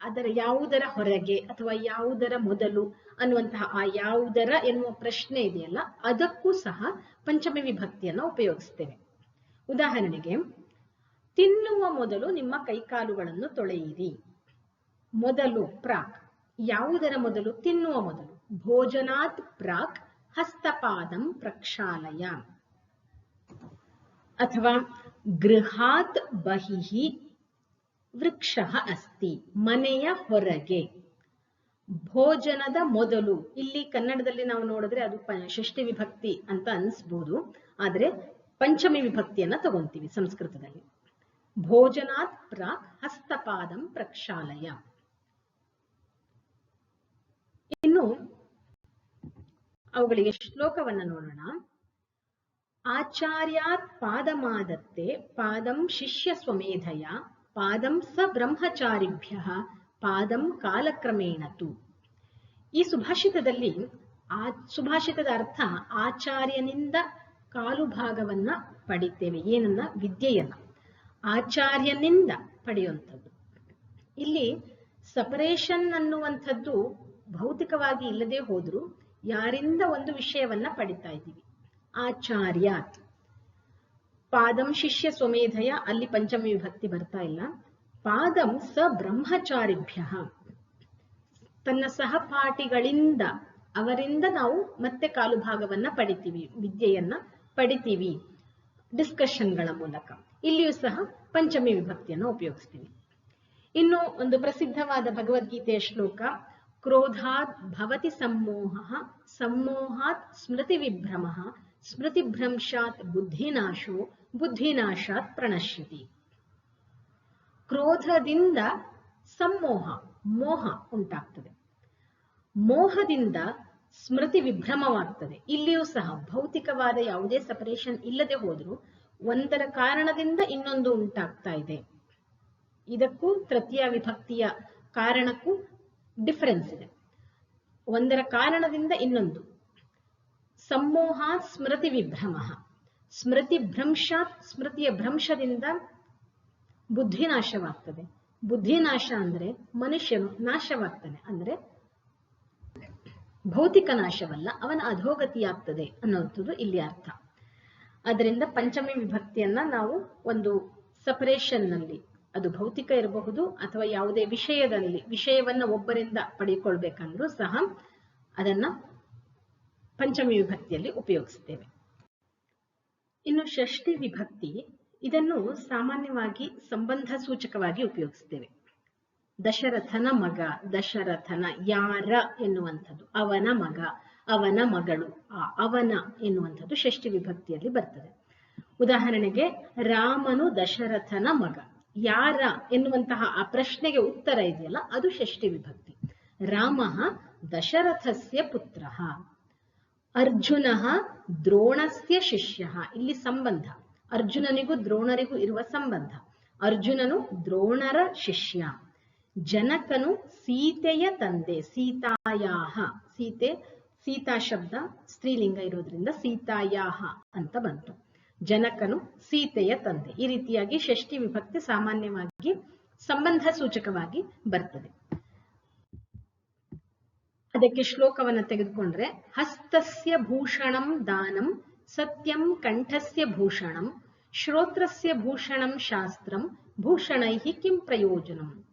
ಅದರ ಯಾವುದರ ಹೊರಗೆ ಅಥವಾ ಯಾವುದರ ಮೊದಲು ಅನ್ನುವಂತಹ ಆ ಯಾವುದರ ಎನ್ನುವ ಪ್ರಶ್ನೆ ಇದೆಯಲ್ಲ, ಅದಕ್ಕೂ ಸಹ ಪಂಚಮಿ ವಿಭಕ್ತಿಯನ್ನು ಉಪಯೋಗಿಸ್ತೇವೆ. ಉದಾಹರಣೆಗೆ, ತಿನ್ನುವ ಮೊದಲು ನಿಮ್ಮ ಕೈಕಾಲುಗಳನ್ನು ತೊಳೆಯಿರಿ. ಮೊದಲು ಪ್ರಾಕ್. ಯಾವುದರ ಮೊದಲು? ತಿನ್ನುವ ಮೊದಲು. ಭೋಜನಾತ್ ಪ್ರಾಕ್ ಹಸ್ತಪಾದಂ ಪ್ರಕ್ಷಾಲಯ. ಅಥವಾ ಗೃಹಾತ್ ಬಹಿಹಿ ವೃಕ್ಷ ಅಸ್ತಿ. ಮನೆಯ ಹೊರಗೆ. ಭೋಜನದ ಮೊದಲು. ಇಲ್ಲಿ ಕನ್ನಡದಲ್ಲಿ ನಾವು ನೋಡಿದ್ರೆ ಅದು ಷಷ್ಠಿ ವಿಭಕ್ತಿ ಅಂತ ಅನ್ಸ್ಬೋದು, ಆದ್ರೆ ಪಂಚಮಿ ವಿಭಕ್ತಿಯನ್ನ ತಗೊಂತೀವಿ ಸಂಸ್ಕೃತದಲ್ಲಿ. ಭೋಜನಾತ್ ಪ್ರಾಕ್ ಹಸ್ತಪಾದಂ ಪ್ರಕ್ಷಾಲಯ. ಇನ್ನು ಅವುಗಳಿಗೆ ಶ್ಲೋಕವನ್ನ ನೋಡೋಣ. ಆಚಾರ್ಯಾತ್ ಪಾದಮಾದತ್ತೆ ಪಾದಂ ಶಿಷ್ಯ ಸ್ವಮೇಧಯ ಪಾದಂ ಸ ಬ್ರಹ್ಮಚಾರಿಭ್ಯ ಪಾದಂ ಕಾಲಕ್ರಮೇಣತು. ಈ ಸುಭಾಷಿತದಲ್ಲಿ ಸುಭಾಷಿತದ ಅರ್ಥ ಆಚಾರ್ಯನಿಂದ ಕಾಲು ಭಾಗವನ್ನ ಪಡಿತೇವೆ. ಏನನ್ನ? ವಿದ್ಯೆಯನ್ನ ಆಚಾರ್ಯನಿಂದ ಪಡೆಯುವಂಥದ್ದು. ಇಲ್ಲಿ ಸಪರೇಷನ್ ಅನ್ನುವಂಥದ್ದು ಭೌತಿಕವಾಗಿ ಇಲ್ಲದೆ ಹೋದ್ರು ಯಾರಿಂದ ಒಂದು ವಿಷಯವನ್ನ ಪಡಿತಾ ಇದ್ದೀವಿ. ಆಚಾರ್ಯಾತ್. ಪಾದಂ ಶಿಷ್ಯ ಸ್ವಮೇಧಯ, ಅಲ್ಲಿ ಪಂಚಮಿ ವಿಭಕ್ತಿ ಬರ್ತಾ ಇಲ್ಲ. ಪಾದಂ ಸ ಬ್ರಹ್ಮಚಾರಿಭ್ಯ, ತನ್ನ ಸಹಪಾಠಿಗಳಿಂದ, ಅವರಿಂದ ನಾವು ಮತ್ತೆ ಕಾಲು ಭಾಗವನ್ನ ಪಡಿತೀವಿ, ವಿದ್ಯೆಯನ್ನ ಪಡಿತೀವಿ ಡಿಸ್ಕಷನ್ಗಳ ಮೂಲಕ. ಇಲ್ಲಿಯೂ ಸಹ ಪಂಚಮಿ ವಿಭಕ್ತಿಯನ್ನು ಉಪಯೋಗಿಸ್ತೀವಿ. ಇನ್ನು ಒಂದು ಪ್ರಸಿದ್ಧವಾದ ಭಗವದ್ಗೀತೆಯ ಶ್ಲೋಕ, ಕ್ರೋಧಾತ್ ಭವತಿ ಸಮ್ಮೋಹ ಸಮ್ಮೋಹಾತ್ ಸ್ಮೃತಿ ವಿಭ್ರಮ ಸ್ಮೃತಿಭ್ರಂಶಾತ್ ಬುದ್ಧಿನಾಶೋ ಬುದ್ಧಿನಾಶಾತ್ ಪ್ರಣಶ್ಯತಿ. ಕ್ರೋಧದಿಂದ ಸಮ್ಮೋಹ, ಮೋಹ ಉಂಟಾಗ್ತದೆ. ಮೋಹದಿಂದ ಸ್ಮೃತಿ ವಿಭ್ರಮವಾಗ್ತದೆ. ಇಲ್ಲಿಯೂ ಸಹ ಭೌತಿಕವಾದ ಯಾವುದೇ ಸಪರೇಷನ್ ಇಲ್ಲದೆ ಹೋದ್ರು ಒಂದರ ಕಾರಣದಿಂದ ಇನ್ನೊಂದು ಉಂಟಾಗ್ತಾ ಇದೆ. ಇದಕ್ಕೂ ತೃತೀಯ ವಿಭಕ್ತಿಯ ಕಾರಣಕ್ಕೂ ಡಿಫರೆನ್ಸ್ ಇದೆ. ಒಂದರ ಕಾರಣದಿಂದ ಇನ್ನೊಂದು. ಸಮ್ಮೋಹ ಸ್ಮೃತಿ ವಿಭ್ರಮ, ಸ್ಮೃತಿ ಭ್ರಂಶಾತ್, ಸ್ಮೃತಿಯ ಭ್ರಂಶದಿಂದ ಬುದ್ಧಿನಾಶವಾಗ್ತದೆ. ಬುದ್ಧಿನಾಶ ಅಂದ್ರೆ ಮನುಷ್ಯನು ನಾಶವಾಗ್ತಾನೆ, ಅಂದ್ರೆ ಭೌತಿಕ ನಾಶವಲ್ಲ, ಅವನ ಅಧೋಗತಿಯಾಗ್ತದೆ ಅನ್ನುವಂಥದ್ದು ಇಲ್ಲಿ ಅರ್ಥ. ಅದರಿಂದ ಪಂಚಮಿ ವಿಭಕ್ತಿಯನ್ನ ನಾವು ಒಂದು ಸಪರೇಷನ್ ನಲ್ಲಿ, ಅದು ಭೌತಿಕ ಇರಬಹುದು ಅಥವಾ ಯಾವುದೇ ವಿಷಯದಲ್ಲಿ, ವಿಷಯವನ್ನ ಒಬ್ಬರಿಂದ ಪಡೆದುಕೊಳ್ಬೇಕಂದ್ರೂ ಸಹ ಅದನ್ನ ಪಂಚಮಿ ವಿಭಕ್ತಿಯಲ್ಲಿ ಉಪಯೋಗಿಸ್ತೇವೆ. ಇನ್ನು ಷಷ್ಠಿ ವಿಭಕ್ತಿ, ಇದನ್ನು ಸಾಮಾನ್ಯವಾಗಿ ಸಂಬಂಧ ಸೂಚಕವಾಗಿ ಉಪಯೋಗಿಸ್ತೇವೆ. ದಶರಥನ ಮಗ, ದಶರಥನ, ಯಾರ ಎನ್ನುವಂಥದ್ದು, ಅವನ ಮಗ, ಅವನ ಮಗಳು, ಆ ಅವನ ಎನ್ನುವಂಥದ್ದು ಷಷ್ಠಿ ವಿಭಕ್ತಿಯಲ್ಲಿ ಬರ್ತದೆ. ಉದಾಹರಣೆಗೆ, ರಾಮನು ದಶರಥನ ಮಗ. ಯಾರ ಎನ್ನುವಂತಹ ಆ ಪ್ರಶ್ನೆಗೆ ಉತ್ತರ ಇದೆಯಲ್ಲ, ಅದು ಷಷ್ಠಿ ವಿಭಕ್ತಿ. ರಾಮ ದಶರಥಸ್ಯ ಪುತ್ರ. ಅರ್ಜುನ ದ್ರೋಣಸ್ಯ ಶಿಷ್ಯ. ಇಲ್ಲಿ ಸಂಬಂಧ, ಅರ್ಜುನನಿಗೂ ದ್ರೋಣರಿಗೂ ಇರುವ ಸಂಬಂಧ. ಅರ್ಜುನನು ದ್ರೋಣರ ಶಿಷ್ಯ. ಜನಕನು ಸೀತೆಯ ತಂದೆ, ಸೀತಾಯಾಹ. ಸೀತೆ, ಸೀತಾ ಶಬ್ದ ಸ್ತ್ರೀಲಿಂಗ ಇರೋದ್ರಿಂದ ಸೀತಾಯಾಹ ಅಂತ ಬಂತು. ಜನಕನು ಸೀತೆಯ ತಂದೆ. ಈ ರೀತಿಯಾಗಿ ಷಷ್ಠಿ ವಿಭಕ್ತಿ ಸಾಮಾನ್ಯವಾಗಿ ಸಂಬಂಧ ಸೂಚಕವಾಗಿ ಬರ್ತದೆ. ಅದಕ್ಕೆ ಶ್ಲೋಕವನ್ನ ತೆಗೆದುಕೊಂಡ್ರೆ, ಹಸ್ತಸ್ಯ ಭೂಷಣಂ ದಾನಂ ಸತ್ಯಂ ಕಂಠಸ್ಯ ಭೂಷಣಂ ಶ್ರೋತ್ರಸ್ಯ ಭೂಷಣಂ ಶಾಸ್ತ್ರಂ ಭೂಷಣೈಹಿ ಕಿಂ ಪ್ರಯೋಜನಂ.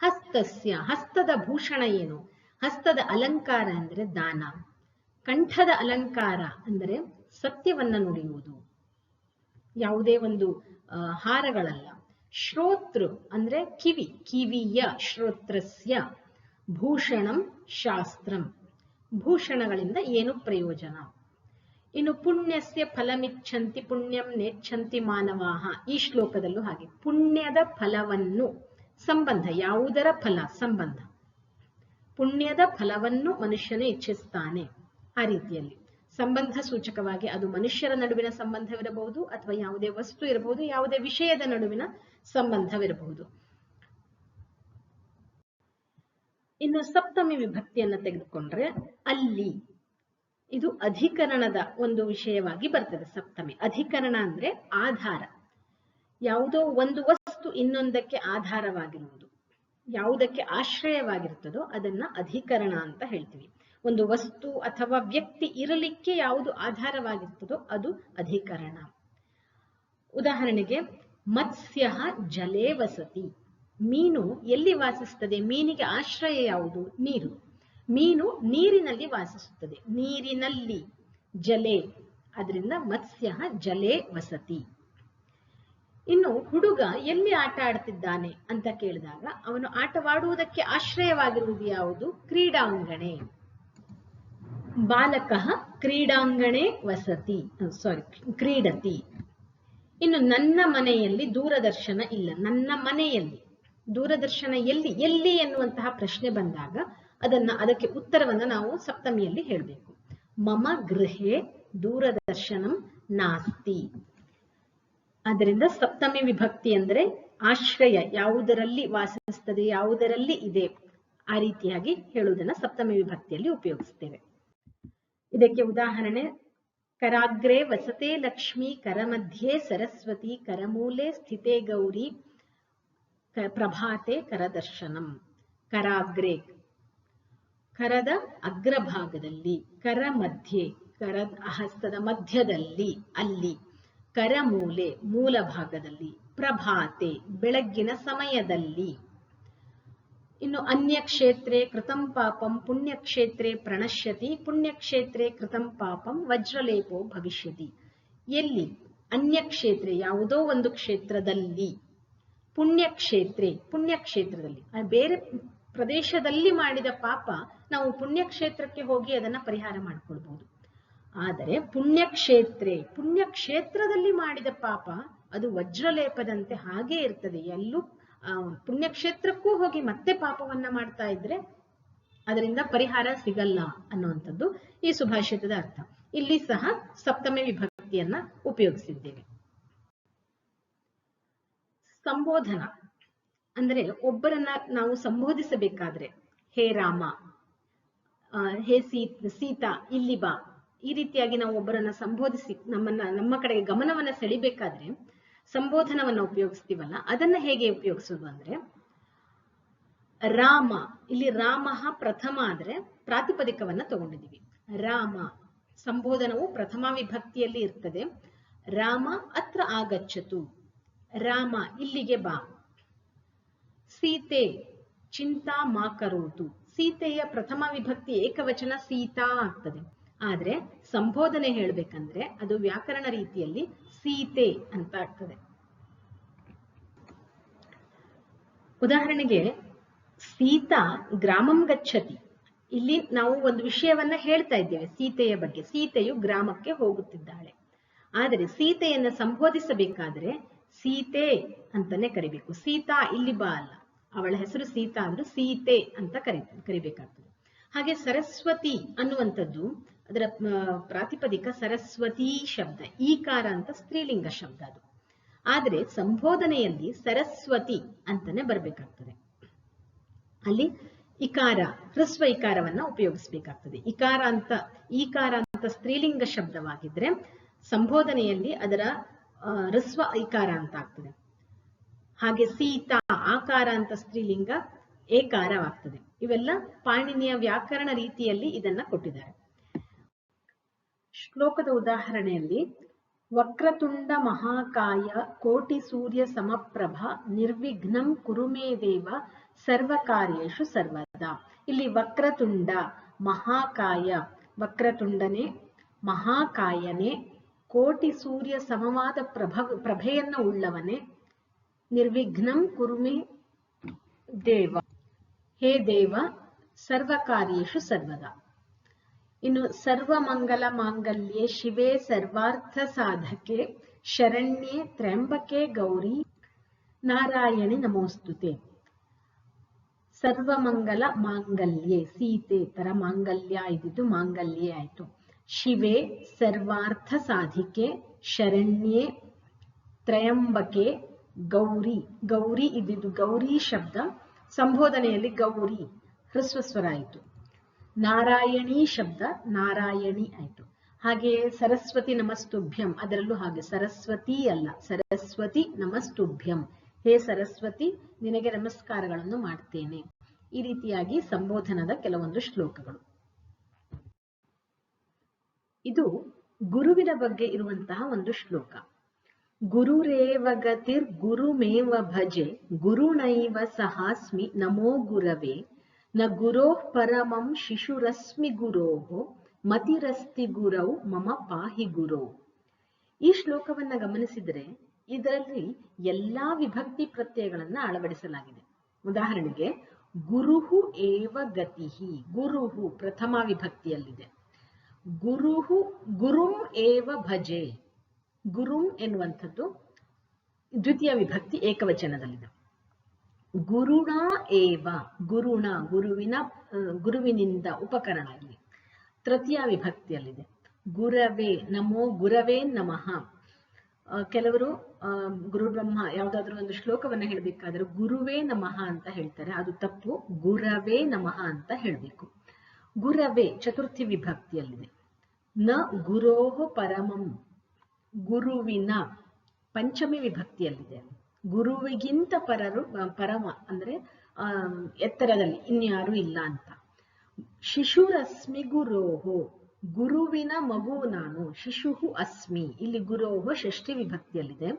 ಹಸ್ತಸ್ಯ, ಹಸ್ತದ ಭೂಷಣ ಏನು? ಹಸ್ತದ ಅಲಂಕಾರ ಅಂದರೆ ದಾನ. ಕಂಠದ ಅಲಂಕಾರ ಅಂದರೆ ಸತ್ಯವನ್ನ ನುಡಿಯುವುದು, ಯಾವುದೇ ಒಂದು ಹಾರಗಳಲ್ಲ. ಶ್ರೋತೃ ಅಂದ್ರೆ ಕಿವಿ, ಕಿವಿಯ, ಶ್ರೋತ್ರಸ್ಯ. ಭೂಷಣಂ ಶಾಸ್ತ್ರಂ, ಭೂಷಣಗಳಿಂದ ಏನು ಪ್ರಯೋಜನ. ಇನ್ನು ಪುಣ್ಯಸ್ಯ ಫಲಮಿಚ್ಛಂತಿ ಪುಣ್ಯಂ ನೇಚ್ಛಂತಿ ಮಾನವಾಹ, ಈ ಶ್ಲೋಕದಲ್ಲೂ ಹಾಗೆ ಪುಣ್ಯದ ಫಲವನ್ನು, ಸಂಬಂಧ, ಯಾವುದರ ಫಲ, ಸಂಬಂಧ, ಪುಣ್ಯದ ಫಲವನ್ನು ಮನುಷ್ಯನು ಇಚ್ಛಿಸ್ತಾನೆ. ಆ ರೀತಿಯಲ್ಲಿ ಸಂಬಂಧ ಸೂಚಕವಾಗಿ ಅದು ಮನುಷ್ಯರ ನಡುವಿನ ಸಂಬಂಧವಿರಬಹುದು, ಅಥವಾ ಯಾವುದೇ ವಸ್ತು ಇರಬಹುದು, ಯಾವುದೇ ವಿಷಯದ ನಡುವಿನ ಸಂಬಂಧವಿರಬಹುದು. ಇನ್ನು ಸಪ್ತಮಿ ವಿಭಕ್ತಿಯನ್ನು ತೆಗೆದುಕೊಂಡ್ರೆ ಅಲ್ಲಿ ಇದು ಅಧಿಕರಣದ ಒಂದು ವಿಷಯವಾಗಿ ಬರ್ತದೆ. ಸಪ್ತಮಿ ಅಧಿಕರಣ ಅಂದ್ರೆ ಆಧಾರ. ಯಾವುದೋ ಒಂದು ವಸ್ತು ಇನ್ನೊಂದಕ್ಕೆ ಆಧಾರವಾಗಿರುವುದು, ಯಾವುದಕ್ಕೆ ಆಶ್ರಯವಾಗಿರ್ತದೋ ಅದನ್ನ ಅಧಿಕರಣ ಅಂತ ಹೇಳ್ತೀವಿ. ಒಂದು ವಸ್ತು ಅಥವಾ ವ್ಯಕ್ತಿ ಇರಲಿಕ್ಕೆ ಯಾವುದು ಆಧಾರವಾಗಿರ್ತದೋ ಅದು ಅಧಿಕರಣ. ಉದಾಹರಣೆಗೆ ಮತ್ಸ್ಯ ಜಲೇ ವಸತಿ, ಮೀನು ಎಲ್ಲಿ ವಾಸಿಸುತ್ತದೆ? ಮೀನಿಗೆ ಆಶ್ರಯ ಯಾವುದು? ನೀರು. ಮೀನು ನೀರಿನಲ್ಲಿ ವಾಸಿಸುತ್ತದೆ, ನೀರಿನಲ್ಲಿ, ಜಲೇ, ಅದರಿಂದ ಮತ್ಸ್ಯ ಜಲೇ ವಸತಿ. ಇನ್ನು ಹುಡುಗ ಎಲ್ಲಿ ಆಟ ಆಡ್ತಿದ್ದಾನೆ ಅಂತ ಕೇಳಿದಾಗ ಅವನು ಆಟವಾಡುವುದಕ್ಕೆ ಆಶ್ರಯವಾಗಿರುವುದು ಯಾವುದು? ಕ್ರೀಡಾಂಗಣೆ. ಬಾಲಕಃ ಕ್ರೀಡಾಂಗಣೆ ವಸತಿ, ಕ್ರೀಡತಿ. ಇನ್ನು ನನ್ನ ಮನೆಯಲ್ಲಿ ದೂರದರ್ಶನ ಇಲ್ಲ, ನನ್ನ ಮನೆಯಲ್ಲಿ ದೂರದರ್ಶನ ಎಲ್ಲಿ, ಎಲ್ಲಿ ಎನ್ನುವಂತಹ ಪ್ರಶ್ನೆ ಬಂದಾಗ ಅದಕ್ಕೆ ಉತ್ತರವನ್ನ ನಾವು ಸಪ್ತಮಿಯಲ್ಲಿ ಹೇಳಬೇಕು. ಮಮ ಗೃಹೆ ದೂರದರ್ಶನಂ ನಾಸ್ತಿ. ಆದ್ದರಿಂದ ಸಪ್ತಮಿ ವಿಭಕ್ತಿ ಅಂದ್ರೆ ಆಶ್ರಯ, ಯಾವುದರಲ್ಲಿ ವಾಸಿಸುತ್ತದೆ, ಯಾವುದರಲ್ಲಿ ಇದೆ, ಆ ರೀತಿಯಾಗಿ ಹೇಳುವುದನ್ನ ಸಪ್ತಮಿ ವಿಭಕ್ತಿಯಲ್ಲಿ ಉಪಯೋಗಿಸ್ತೇವೆ. ಇದಕ್ಕೆ ಉದಾಹರಣೆ ಕರಾಗ್ರೆ ವಸತೆ ಲಕ್ಷ್ಮಿ, ಕರಮಧ್ಯೆ ಸರಸ್ವತಿ, ಕರಮೂಲೆ ಸ್ಥಿತೆ ಗೌರಿ, ಪ್ರಭಾತೆ ಕರದರ್ಶನಂ. ಕರಾಗ್ರೆ ಕರದ ಅಗ್ರಭಾಗದಲ್ಲಿ, ಕರ ಮಧ್ಯೆ ಕರದ ಹಸ್ತದ ಮಧ್ಯದಲ್ಲಿ, ಅಲ್ಲಿ, ಕರಮೂಲೆ ಮೂಲ ಭಾಗದಲ್ಲಿ, ಪ್ರಭಾತೆ ಬೆಳಗ್ಗಿನ ಸಮಯದಲ್ಲಿ. ಇನ್ನು ಅನ್ಯಕ್ಷೇತ್ರೆ ಕೃತಂ ಪಾಪಂ ಪುಣ್ಯಕ್ಷೇತ್ರೆ ಪ್ರಣಶ್ಯತಿ, ಪುಣ್ಯಕ್ಷೇತ್ರೆ ಕೃತಂ ಪಾಪಂ ವಜ್ರಲೇಪೋ ಭವಿಷ್ಯತಿ. ಎಲ್ಲಿ? ಅನ್ಯಕ್ಷೇತ್ರೆ ಯಾವುದೋ ಒಂದು ಕ್ಷೇತ್ರದಲ್ಲಿ, ಪುಣ್ಯಕ್ಷೇತ್ರೆ ಪುಣ್ಯಕ್ಷೇತ್ರದಲ್ಲಿ, ಬೇರೆ ಪ್ರದೇಶದಲ್ಲಿ ಮಾಡಿದ ಪಾಪ ನಾವು ಪುಣ್ಯಕ್ಷೇತ್ರಕ್ಕೆ ಹೋಗಿ ಅದನ್ನ ಪರಿಹಾರ ಮಾಡಿಕೊಳ್ಬಹುದು. ಆದರೆ ಪುಣ್ಯಕ್ಷೇತ್ರದಲ್ಲಿ ಮಾಡಿದ ಪಾಪ ಅದು ವಜ್ರಲೇಪದಂತೆ ಹಾಗೇ ಇರ್ತದೆ. ಎಲ್ಲೂ ಪುಣ್ಯಕ್ಷೇತ್ರಕ್ಕೂ ಹೋಗಿ ಮತ್ತೆ ಪಾಪವನ್ನ ಮಾಡ್ತಾ ಇದ್ರೆ ಅದರಿಂದ ಪರಿಹಾರ ಸಿಗಲ್ಲ ಅನ್ನುವಂಥದ್ದು ಈ ಸುಭಾಷಿತದ ಅರ್ಥ. ಇಲ್ಲಿ ಸಹ ಸಪ್ತಮಿ ವಿಭಕ್ತಿಯನ್ನ ಉಪಯೋಗಿಸಿದ್ದೇವೆ. ಸಂಬೋಧನ ಅಂದ್ರೆ ಒಬ್ಬರನ್ನ ನಾವು ಸಂಬೋಧಿಸಬೇಕಾದ್ರೆ, ಹೇ ರಾಮ, ಹೇ ಸೀತಾ ಇಲ್ಲಿ ಬಾ, ಈ ರೀತಿಯಾಗಿ ನಾವು ಒಬ್ಬರನ್ನ ಸಂಬೋಧಿಸಿ ನಮ್ಮ ಕಡೆಗೆ ಗಮನವನ್ನ ಸೆಳಿಬೇಕಾದ್ರೆ ಸಂಬೋಧನವನ್ನ ಉಪಯೋಗಿಸ್ತೀವಲ್ಲ, ಅದನ್ನ ಹೇಗೆ ಉಪಯೋಗಿಸೋದು ಅಂದ್ರೆ ರಾಮ, ಇಲ್ಲಿ ರಾಮ ಪ್ರಥಮ ಆದ್ರೆ ಪ್ರಾತಿಪದಿಕವನ್ನ ತಗೊಂಡಿದೀವಿ. ರಾಮ ಸಂಬೋಧನವು ಪ್ರಥಮ ವಿಭಕ್ತಿಯಲ್ಲಿ ಇರ್ತದೆ. ರಾಮ ಅತ್ರ ಆಗಚ್ಚತು, ರಾಮ ಇಲ್ಲಿಗೆ ಬಾ. ಸೀತೆ ಚಿಂತಾ ಮಾ ಕರೋತು, ಸೀತೆಯ ಪ್ರಥಮ ವಿಭಕ್ತಿ ಏಕವಚನ ಸೀತಾ ಆಗ್ತದೆ. ಆದ್ರೆ ಸಂಬೋಧನೆ ಹೇಳ್ಬೇಕಂದ್ರೆ ಅದು ವ್ಯಾಕರಣ ರೀತಿಯಲ್ಲಿ ಸೀತೆ ಅಂತ ಆಗ್ತದೆ. ಉದಾಹರಣೆಗೆ ಸೀತಾ ಗ್ರಾಮಂ ಗಚ್ಚತಿ, ಇಲ್ಲಿ ನಾವು ಒಂದು ವಿಷಯವನ್ನ ಹೇಳ್ತಾ ಇದ್ದೇವೆ ಸೀತೆಯ ಬಗ್ಗೆ. ಸೀತೆಯು ಗ್ರಾಮಕ್ಕೆ ಹೋಗುತ್ತಿದ್ದಾಳೆ. ಆದರೆ ಸೀತೆಯನ್ನ ಸಂಬೋಧಿಸಬೇಕಾದ್ರೆ ಸೀತೆ ಅಂತಾನೆ ಕರಿಬೇಕು. ಸೀತಾ ಇಲ್ಲಿ ಬಾ ಅಲ್ಲ, ಅವಳ ಹೆಸರು ಸೀತಾ ಅಂದ್ರೂ ಸೀತೆ ಅಂತ ಕರಿಬೇಕಾಗ್ತದೆ. ಹಾಗೆ ಸರಸ್ವತಿ ಅನ್ನುವಂಥದ್ದು ಅದರ ಪ್ರಾತಿಪದಿಕ ಸರಸ್ವತಿ ಶಬ್ದ, ಈಕಾರ ಅಂತ ಸ್ತ್ರೀಲಿಂಗ ಶಬ್ದ ಅದು. ಆದ್ರೆ ಸಂಬೋಧನೆಯಲ್ಲಿ ಸರಸ್ವತಿ ಅಂತಾನೆ ಬರ್ಬೇಕಾಗ್ತದೆ. ಅಲ್ಲಿ ಇಕಾರ, ಹ್ರಸ್ವ ಇಕಾರವನ್ನ ಉಪಯೋಗಿಸ್ಬೇಕಾಗ್ತದೆ. ಈಕಾರ ಅಂತ ಸ್ತ್ರೀಲಿಂಗ ಶಬ್ದವಾಗಿದ್ರೆ ಸಂಬೋಧನೆಯಲ್ಲಿ ಅದರ ಹ್ರಸ್ವ ಇಕಾರ ಅಂತ ಆಗ್ತದೆ. ಹಾಗೆ ಸೀತಾ ಆಕಾರ ಅಂತ ಸ್ತ್ರೀಲಿಂಗ ಏಕಾರವಾಗ್ತದೆ. ಇವೆಲ್ಲ ಪಾಣಿನಿಯ ವ್ಯಾಕರಣ ರೀತಿಯಲ್ಲಿ ಇದನ್ನ ಕೊಟ್ಟಿದ್ದಾರೆ. ಶ್ಲೋಕದ ಉದಾಹರಣೆಯಲ್ಲಿ ವಕ್ರತುಂಡ ಮಹಾಕಾಯ ಕೋಟಿ ಸೂರ್ಯ ಸಮಪ್ರಭ ನಿರ್ವಿಘ್ನಂ ಕುರು ಮೇ ದೇವ ಸರ್ವಕಾರ್ಯೇಷು ಸರ್ವದಾ. ಇಲ್ಲಿ ವಕ್ರತುಂಡ, ಮಹಾಕಾಯ, ವಕ್ರತುಂಡನೆ, ಮಹಾಕಾಯನೇ, ಕೋಟಿ ಸೂರ್ಯ ಸಮವಾದ ಪ್ರಭೆಯನ್ನು ಉಳ್ಳವನೇ, ನಿರ್ವಿಘ್ನಂ ಕುರುಮೆ ದೇವ, ಹೇ ದೇವ, ಸರ್ವಕಾರ್ಯೇಷು ಸರ್ವದಾ. ಇನ್ನು ಸರ್ವಮಂಗಲ ಮಾಂಗಲ್ಯೆ ಶಿವೆ ಸರ್ವಾರ್ಥ ಸಾಧಕೆ ಶರಣ್ಯೆ ತ್ರ್ಯಂಬಕೆ ಗೌರಿ ನಾರಾಯಣಿ ನಮೋಸ್ತುತೆ. ಸರ್ವಮಂಗಲ ಮಾಂಗಲ್ಯೆ, ಸೀತೆ ತರ ಮಾಂಗಲ್ಯ ಇದ್ದಿದ್ದು ಮಾಂಗಲ್ಯೆ ಆಯ್ತು. ಶಿವೆ ಸರ್ವಾರ್ಥ ಸಾಧಿಕೆ ಶರಣ್ಯೆ ತ್ರಯಂಬಕೆ ಗೌರಿ, ಗೌರಿ ಇದ್ದಿದ್ದು ಗೌರಿ ಶಬ್ದ ಸಂಬೋಧನೆಯಲ್ಲಿ ಗೌರಿ ಹ್ರಸ್ವ ಸ್ವರ ಆಯಿತು. ನಾರಾಯಣಿ ಶಬ್ದ ನಾರಾಯಣಿ ಆಯಿತು. ಹಾಗೆಯೇ ಸರಸ್ವತಿ ನಮಸ್ತುಭ್ಯಂ, ಅದರಲ್ಲೂ ಹಾಗೆ ಸರಸ್ವತಿ ಅಲ್ಲ, ಸರಸ್ವತಿ ನಮಸ್ತುಭ್ಯಂ, ಹೇ ಸರಸ್ವತಿ ನಿನಗೆ ನಮಸ್ಕಾರಗಳನ್ನು ಮಾಡ್ತೇನೆ. ಈ ರೀತಿಯಾಗಿ ಸಂಬೋಧನದ ಕೆಲವೊಂದು ಶ್ಲೋಕಗಳು. ಇದು ಗುರುವಿನ ಬಗ್ಗೆ ಇರುವಂತಹ ಒಂದು ಶ್ಲೋಕ. ಗುರುರೇವ ಗತಿರ್ ಗುರುಮೇವ ಭಜೆ ಗುರುನೈವ ಸಹಾಸ್ಮಿ ನಮೋ ಗುರವೇ ನ ಗುರೋಃ ಪರಮಂ ಶಿಶುರಸ್ಮಿ ಗುರೋಃ ಮತಿರಸ್ತಿ ಗುರೌ ಮಮ ಪಾಹಿ ಗುರೋ. ಈ ಶ್ಲೋಕವನ್ನ ಗಮನಿಸಿದರೆ ಇದರಲ್ಲಿ ಎಲ್ಲಾ ವಿಭಕ್ತಿ ಪ್ರತ್ಯಯಗಳನ್ನ ಅಳವಡಿಸಲಾಗಿದೆ. ಉದಾಹರಣೆಗೆ ಗುರುಹು ಏವ ಗತಿಹಿ, ಗುರುಹು ಪ್ರಥಮ ವಿಭಕ್ತಿಯಲ್ಲಿದೆ. ಗುರುಹು ಗುರುಂ ಏವ ಭಜೆ, ಗುರುಂ ಎನ್ನುವಂಥದ್ದು ದ್ವಿತೀಯ ವಿಭಕ್ತಿ ಏಕವಚನದಲ್ಲಿದೆ. ಗುರುಣ ಏವ, ಗುರುಣ ಗುರುವಿನಿಂದ ಉಪಕರಣ ಇಲ್ಲಿ ತೃತೀಯ ವಿಭಕ್ತಿಯಲ್ಲಿದೆ. ಗುರವೇ ನಮೋ ಗುರವೇ ನಮಃ. ಕೆಲವರು ಗುರು ಬ್ರಹ್ಮ ಯಾವುದಾದ್ರೂ ಒಂದು ಶ್ಲೋಕವನ್ನ ಹೇಳಬೇಕಾದ್ರೆ ಗುರುವೇ ನಮಃ ಅಂತ ಹೇಳ್ತಾರೆ, ಅದು ತಪ್ಪು. ಗುರವೇ ನಮಃ ಅಂತ ಹೇಳಬೇಕು. ಗುರವೇ ಚತುರ್ಥಿ ವಿಭಕ್ತಿಯಲ್ಲಿದೆ. ನ ಗುರೋಃ ಪರಮಂ, ಗುರುವಿನ ಪಂಚಮಿ ವಿಭಕ್ತಿಯಲ್ಲಿದೆ. ಗುರುವಿಗಿಂತ ಪರಮ ಅಂದ್ರೆ ಎತ್ತರದಲ್ಲಿ ಇನ್ಯಾರು ಇಲ್ಲ ಅಂತ. ಶಿಶುರಸ್ಮಿ ಗುರೋಹೋ, ಗುರುವಿನ ಮಗು ನಾನು. ಶಿಶುಹು ಅಸ್ಮಿ, ಇಲ್ಲಿ ಗುರೋಹೋ ಷಷ್ಠಿ ವಿಭಕ್ತಿಯಲ್ಲಿದೆ.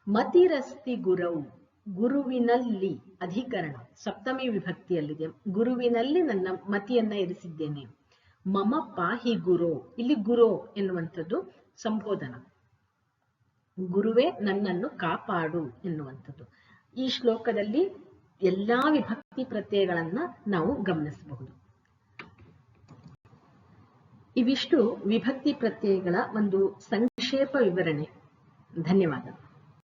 ಮತಿರಸ್ತಿ ಗುರೌ, ಗುರುವಿನಲ್ಲಿ ಅಧಿಕರಣ ಸಪ್ತಮಿ ವಿಭಕ್ತಿಯಲ್ಲಿದೆ. ಗುರುವಿನಲ್ಲಿ ನನ್ನ ಮತಿಯನ್ನ ಇರಿಸಿದ್ದೇನೆ. ಮಮ ಪಾಹಿ ಗುರೋ, ಇಲ್ಲಿ ಗುರೋ ಎನ್ನುವಂಥದ್ದು ಸಂಬೋಧನ. ಗುರುವೇ ನನ್ನನ್ನು ಕಾಪಾಡು ಎನ್ನುವಂಥದ್ದು. ಈ ಶ್ಲೋಕದಲ್ಲಿ ಎಲ್ಲಾ ವಿಭಕ್ತಿ ಪ್ರತ್ಯಯಗಳನ್ನ ನಾವು ಗಮನಿಸಬಹುದು. ಇವಿಷ್ಟು ವಿಭಕ್ತಿ ಪ್ರತ್ಯಯಗಳ ಒಂದು ಸಂಕ್ಷೇಪ ವಿವರಣೆ. ಧನ್ಯವಾದ.